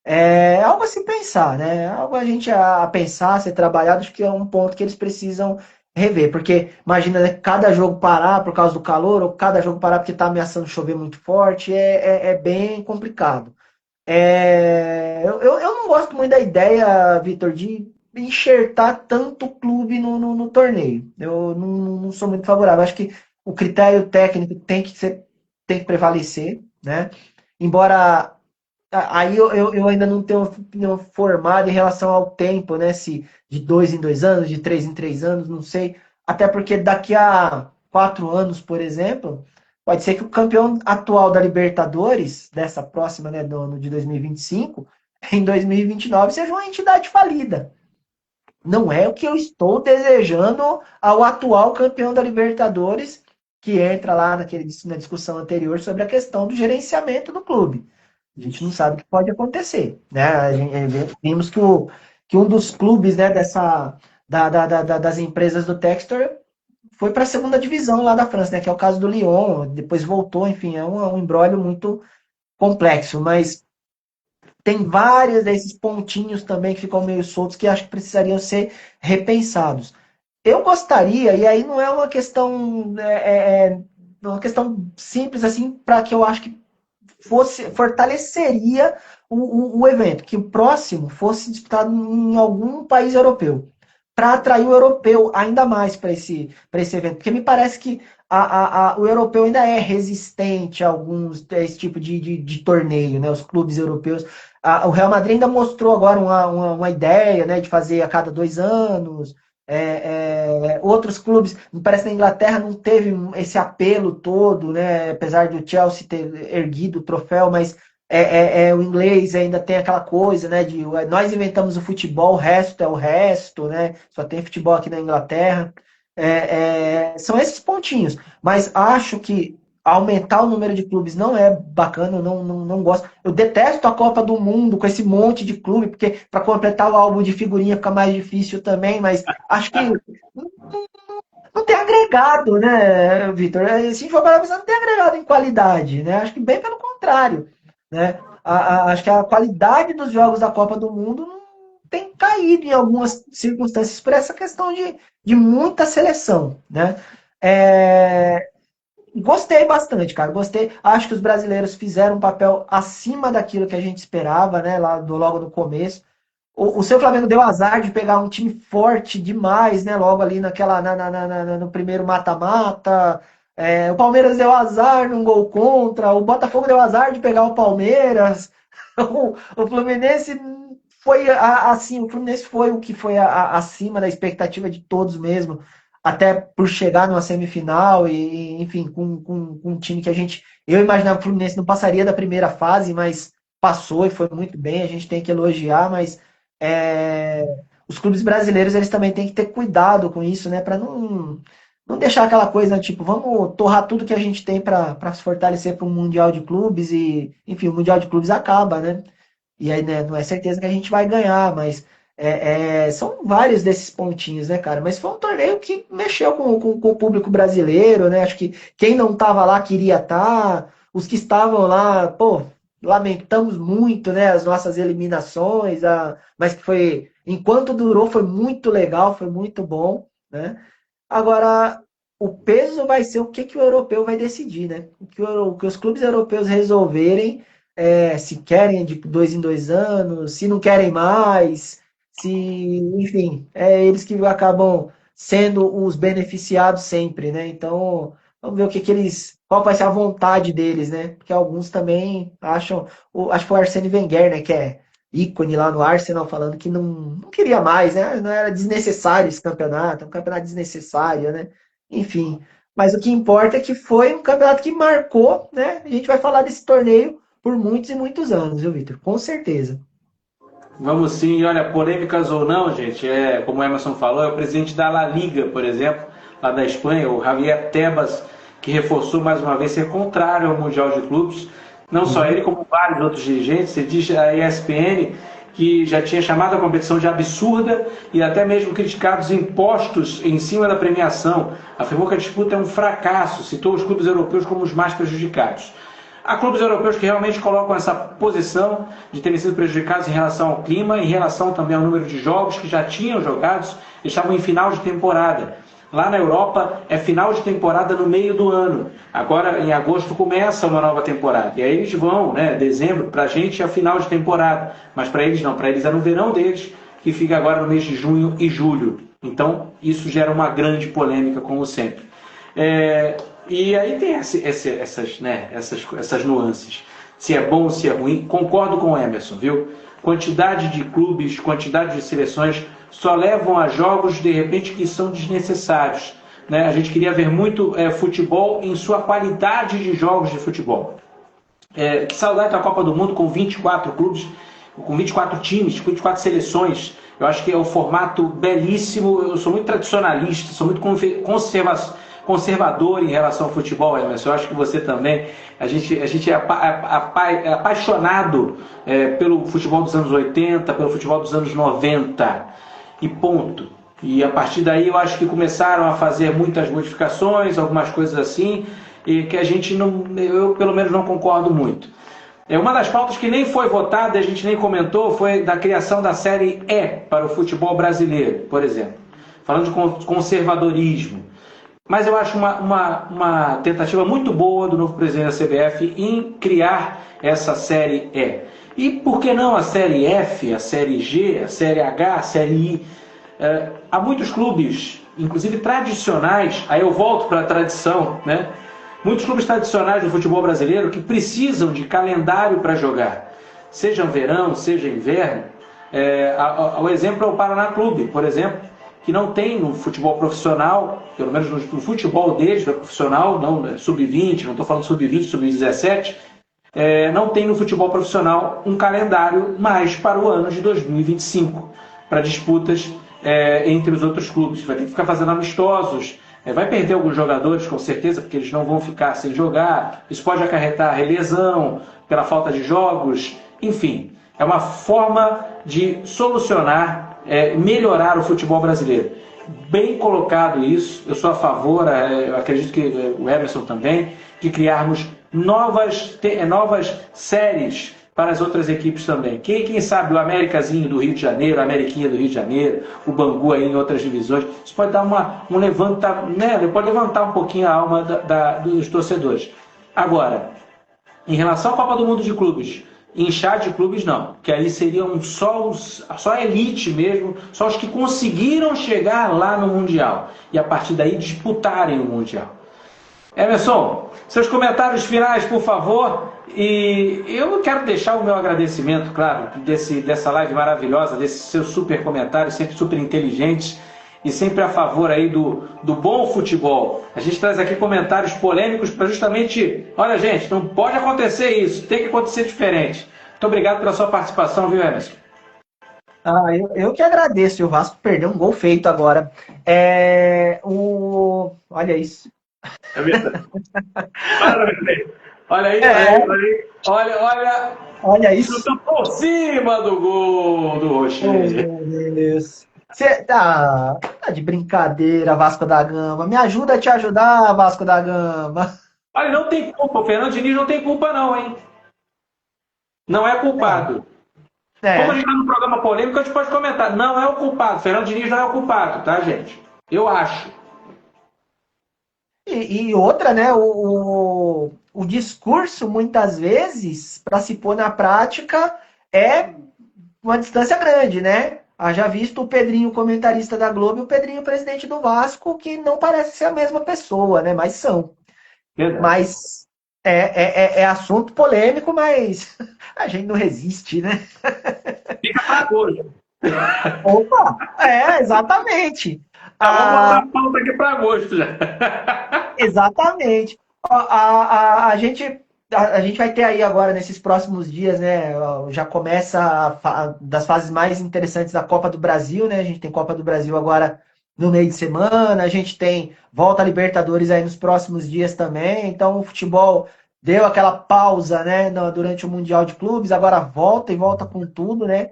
É algo a se pensar, né? Algo a gente a pensar, a ser trabalhado, acho que é um ponto que eles precisam rever, porque imagina, né, cada jogo parar por causa do calor, ou cada jogo parar porque está ameaçando chover muito forte, é bem complicado. Eu não gosto muito da ideia, Vitor, de enxertar tanto clube no torneio. Eu não sou muito favorável. Acho que o critério técnico tem que prevalecer, né? Embora aí eu ainda não tenho uma opinião formada em relação ao tempo, né? Se de 2 em 2 anos, de 3 em 3 anos, não sei. Até porque daqui a 4 anos, por exemplo, pode ser que o campeão atual da Libertadores, dessa próxima, né, do ano de 2025, em 2029, seja uma entidade falida. Não é o que eu estou desejando ao atual campeão da Libertadores, que entra lá na discussão anterior sobre a questão do gerenciamento do clube. A gente não sabe o que pode acontecer, né? Vimos que um dos clubes, né, das empresas do Textor foi para a segunda divisão lá da França, né? Que é o caso do Lyon. Depois voltou, enfim, é um imbróglio muito complexo, mas tem vários desses pontinhos também que ficam meio soltos que acho que precisariam ser repensados. Eu gostaria, e aí não é uma questão, uma questão simples assim, para que eu acho que fortaleceria o evento, que o próximo fosse disputado em algum país europeu, para atrair o europeu ainda mais para esse evento, porque me parece que o europeu ainda é resistente a esse tipo de torneio, né? Os clubes europeus. O Real Madrid ainda mostrou agora uma ideia, né, de fazer a cada 2 anos. Outros clubes, me parece que na Inglaterra não teve esse apelo todo, né? Apesar do Chelsea ter erguido o troféu, mas o inglês ainda tem aquela coisa, né? De nós inventamos o futebol, o resto é o resto, né? Só tem futebol aqui na Inglaterra. São esses pontinhos, mas acho que aumentar o número de clubes não é bacana, eu não gosto. Eu detesto a Copa do Mundo com esse monte de clube, porque para completar o álbum de figurinha fica mais difícil também, mas acho que não tem agregado, né, Vitor? Se a gente for parar pra pensar, não tem agregado em qualidade, né? Acho que bem pelo contrário, né? Acho que a qualidade dos jogos da Copa do Mundo não tem caído em algumas circunstâncias por essa questão de muita seleção, né? Gostei bastante, cara. Gostei. Acho que os brasileiros fizeram um papel acima daquilo que a gente esperava, né? Logo no começo. O seu Flamengo deu azar de pegar um time forte demais, né? Logo ali no primeiro mata-mata. O Palmeiras deu azar num gol contra. O Botafogo deu azar de pegar o Palmeiras. O Fluminense foi assim. O Fluminense foi o que foi acima da expectativa de todos mesmo. Até por chegar numa semifinal enfim, com um time que eu imaginava que o Fluminense não passaria da primeira fase, mas passou e foi muito bem. A gente tem que elogiar, mas é, os clubes brasileiros eles também têm que ter cuidado com isso, né? Para não deixar aquela coisa tipo, vamos torrar tudo que a gente tem para se fortalecer para um Mundial de Clubes e, enfim, o Mundial de Clubes acaba, né? E aí, né, não é certeza que a gente vai ganhar, mas são vários desses pontinhos, né, cara? Mas foi um torneio que mexeu com o público brasileiro, né? Acho que quem não estava lá queria estar, os que estavam lá, pô, lamentamos muito, né, as nossas eliminações, mas que foi, enquanto durou, foi muito legal, foi muito bom, né? Agora, o peso vai ser o que, que o europeu vai decidir, né? O que os clubes europeus resolverem, se querem de 2 em 2 anos, se não querem mais, se, enfim, eles que acabam sendo os beneficiados sempre, né? Então, vamos ver o que, que eles, qual vai ser a vontade deles, né? Porque alguns também acham, acho que foi o Arsene Wenger, né, que é ícone lá no Arsenal, falando que não queria mais, né? Não era desnecessário esse campeonato, é um campeonato desnecessário, né? Enfim. Mas o que importa é que foi um campeonato que marcou, né? A gente vai falar desse torneio por muitos e muitos anos, viu, Vitor? Com certeza. Vamos sim, e olha, polêmicas ou não, gente, como o Emerson falou, é o presidente da La Liga, por exemplo, lá da Espanha, o Javier Tebas, que reforçou mais uma vez ser contrário ao Mundial de Clubes. Não só Uhum. ele, como vários outros dirigentes. Você diz a ESPN que já tinha chamado a competição de absurda e até mesmo criticado os impostos em cima da premiação. Afirmou que a disputa é um fracasso, citou os clubes europeus como os mais prejudicados. Há clubes europeus que realmente colocam essa posição de terem sido prejudicados em relação ao clima, em relação também ao número de jogos que já tinham jogados, e estavam em final de temporada. Lá na Europa é final de temporada no meio do ano. Agora, em agosto, começa uma nova temporada. E aí eles vão, né? Dezembro, para a gente é a final de temporada. Mas para eles não, para eles é no verão deles, que fica agora no mês de junho e julho. Então, isso gera uma grande polêmica, como sempre. E aí tem essas nuances. Se é bom, se é ruim. Concordo com o Emerson, viu? Quantidade de clubes, quantidade de seleções só levam a jogos, de repente, que são desnecessários. Né? A gente queria ver muito futebol em sua qualidade de jogos de futebol. Que saudade da Copa do Mundo com 24 clubes, com 24 times, com 24 seleções. Eu acho que é um formato belíssimo. Eu sou muito tradicionalista, sou muito conservador em relação ao futebol, Emerson. Eu acho que você também. A gente é apaixonado pelo futebol dos anos 80, pelo futebol dos anos 90. E ponto. E a partir daí eu acho que começaram a fazer muitas modificações, algumas coisas assim, e que a gente não, eu pelo menos não concordo muito. Uma das pautas que nem foi votada, a gente nem comentou, foi da criação da Série E para o futebol brasileiro, por exemplo. Falando de conservadorismo. Mas eu acho uma tentativa muito boa do novo presidente da CBF em criar essa Série E. E por que não a Série F, a Série G, a Série H, a Série I? Há muitos clubes, inclusive tradicionais, aí eu volto para a tradição, né? Muitos clubes tradicionais do futebol brasileiro que precisam de calendário para jogar, seja verão, seja inverno. O exemplo é o Paraná Clube, por exemplo, que não tem no futebol profissional, pelo menos no futebol deles, profissional, não sub-20, não estou falando sub-20, sub-17, não tem no futebol profissional um calendário mais para o ano de 2025, para disputas entre os outros clubes. Vai ter que ficar fazendo amistosos, vai perder alguns jogadores, com certeza, porque eles não vão ficar sem jogar. Isso pode acarretar relesão pela falta de jogos. Enfim, é uma forma de solucionar, melhorar o futebol brasileiro. Bem colocado isso, eu sou a favor, eu acredito que o Emerson também, de criarmos novas séries para as outras equipes também. Quem sabe o Américazinho do Rio de Janeiro, a Ameriquinha do Rio de Janeiro, o Bangu aí em outras divisões, isso pode dar pode levantar um pouquinho a alma dos torcedores. Agora, em relação à Copa do Mundo de Clubes, inchar de clubes não, que aí seriam só a elite mesmo, só os que conseguiram chegar lá no Mundial e a partir daí disputarem o Mundial. Emerson, seus comentários finais, por favor. E eu quero deixar o meu agradecimento, claro, dessa live maravilhosa, desses seus super comentários, sempre super inteligentes e sempre a favor aí do bom futebol. A gente traz aqui comentários polêmicos para justamente, olha gente, não pode acontecer isso, tem que acontecer diferente. Muito obrigado pela sua participação, viu, Emerson? Eu que agradeço. O Vasco perdeu um gol feito agora. Olha isso. É verdade. Olha aí, Olha isso. Chuta por cima do gol do Rocher. Oh, meu Deus. Você tá de brincadeira, Vasco da Gama. Me ajuda a te ajudar, Vasco da Gama. Olha, não tem culpa, o Fernando Diniz não tem culpa não, hein? Não é culpado. Como a gente está no programa polêmico, a gente pode comentar. Não é o culpado. Fernando Diniz não é o culpado, tá, gente? Eu acho. E outra, né? O discurso, muitas vezes, para se pôr na prática, é uma distância grande, né? Haja visto o Pedrinho, comentarista da Globo, e o Pedrinho, presidente do Vasco, que não parece ser a mesma pessoa, né? Mas são. Verdade. Mas é assunto polêmico, mas a gente não resiste, né? Fica pra gosto. Opa! Exatamente. Vamos botar a pauta aqui pra gosto já. Exatamente. A gente vai ter aí agora, nesses próximos dias, né? Já começa das fases mais interessantes da Copa do Brasil, né? A gente tem Copa do Brasil agora no meio de semana, a gente tem volta a Libertadores aí nos próximos dias também. Então o futebol deu aquela pausa, né? Durante o Mundial de Clubes, agora volta e volta com tudo, né?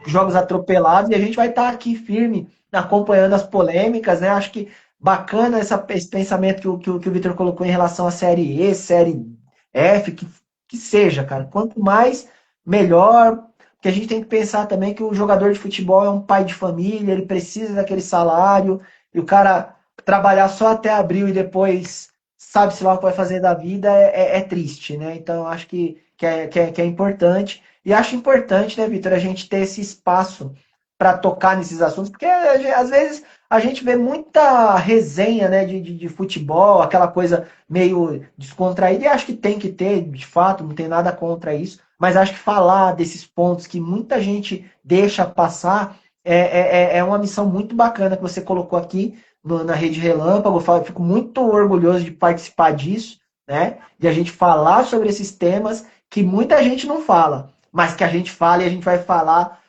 Jogos atropelados, e a gente vai estar aqui firme acompanhando as polêmicas, né? Acho que bacana esse pensamento que o Vitor colocou em relação à Série E, Série F, que seja, cara. Quanto mais, melhor. Porque a gente tem que pensar também que o jogador de futebol é um pai de família, ele precisa daquele salário, e o cara trabalhar só até abril e depois sabe-se lá o que vai fazer da vida é triste, né? Então, acho que é importante. E acho importante, né, Vitor, a gente ter esse espaço para tocar nesses assuntos, porque às vezes a gente vê muita resenha, né, de futebol, aquela coisa meio descontraída, e acho que tem que ter, de fato, não tem nada contra isso, mas acho que falar desses pontos que muita gente deixa passar é uma missão muito bacana que você colocou aqui na Rede Relâmpago. Eu fico muito orgulhoso de participar disso, né, de a gente falar sobre esses temas que muita gente não fala, mas que a gente fala e a gente vai falar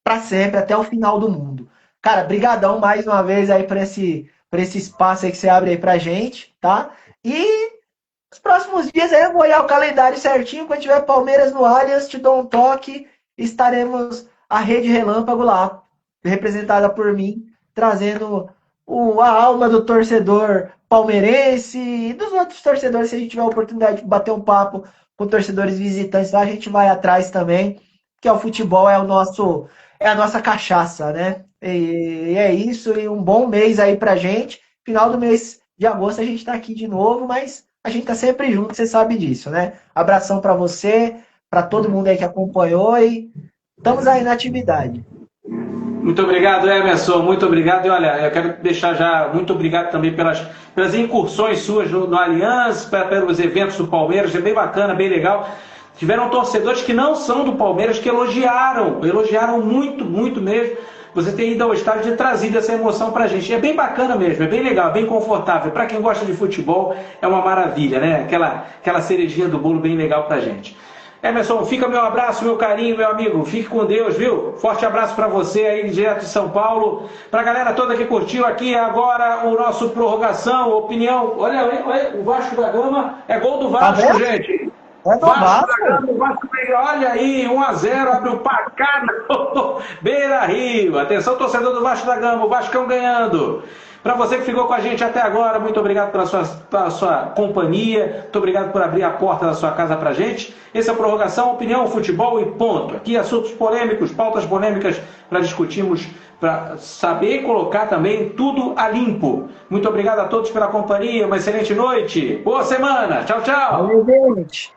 para sempre, até o final do mundo. Cara, brigadão mais uma vez aí por esse espaço aí que você abre aí pra gente, tá? E nos próximos dias aí eu vou olhar o calendário certinho, quando tiver Palmeiras no Allianz, te dou um toque, estaremos a Rede Relâmpago lá, representada por mim, trazendo a alma do torcedor palmeirense e dos outros torcedores. Se a gente tiver a oportunidade de bater um papo com torcedores visitantes lá, a gente vai atrás também, que o futebol é a nossa cachaça, né? E é isso, e um bom mês aí pra gente. Final do mês de agosto a gente tá aqui de novo, mas a gente tá sempre junto, você sabe disso, né? Abração para você, para todo mundo aí que acompanhou, e estamos aí na atividade. Muito obrigado, Emerson, muito obrigado. E olha, eu quero deixar já muito obrigado também pelas incursões suas no Allianz, pelos eventos do Palmeiras, é bem bacana, bem legal. Tiveram torcedores que não são do Palmeiras que elogiaram muito, muito mesmo. Você ter ido ao estádio e trazido essa emoção pra gente. É bem bacana mesmo, é bem legal, é bem confortável. Para quem gosta de futebol, é uma maravilha, né? Aquela cerejinha do bolo bem legal pra gente. Emerson, fica meu abraço, meu carinho, meu amigo. Fique com Deus, viu? Forte abraço para você aí, direto de São Paulo. Pra galera toda que curtiu aqui agora o nosso prorrogação, opinião. Olha, o Vasco da Gama é gol do Vasco, Tá, gente. é do Vasco Vasco. da Gama, o Vasco, olha aí, 1-0, abre o placar no Beira-Rio. Atenção, torcedor do Vasco da Gama, o Vascão ganhando. Para você que ficou com a gente até agora, muito obrigado pela sua companhia, muito obrigado por abrir a porta da sua casa para a gente. Essa é a prorrogação, opinião, futebol e ponto. Aqui assuntos polêmicos, pautas polêmicas para discutirmos, para saber colocar também tudo a limpo. Muito obrigado a todos pela companhia, uma excelente noite, boa semana, tchau, tchau. Valeu, gente.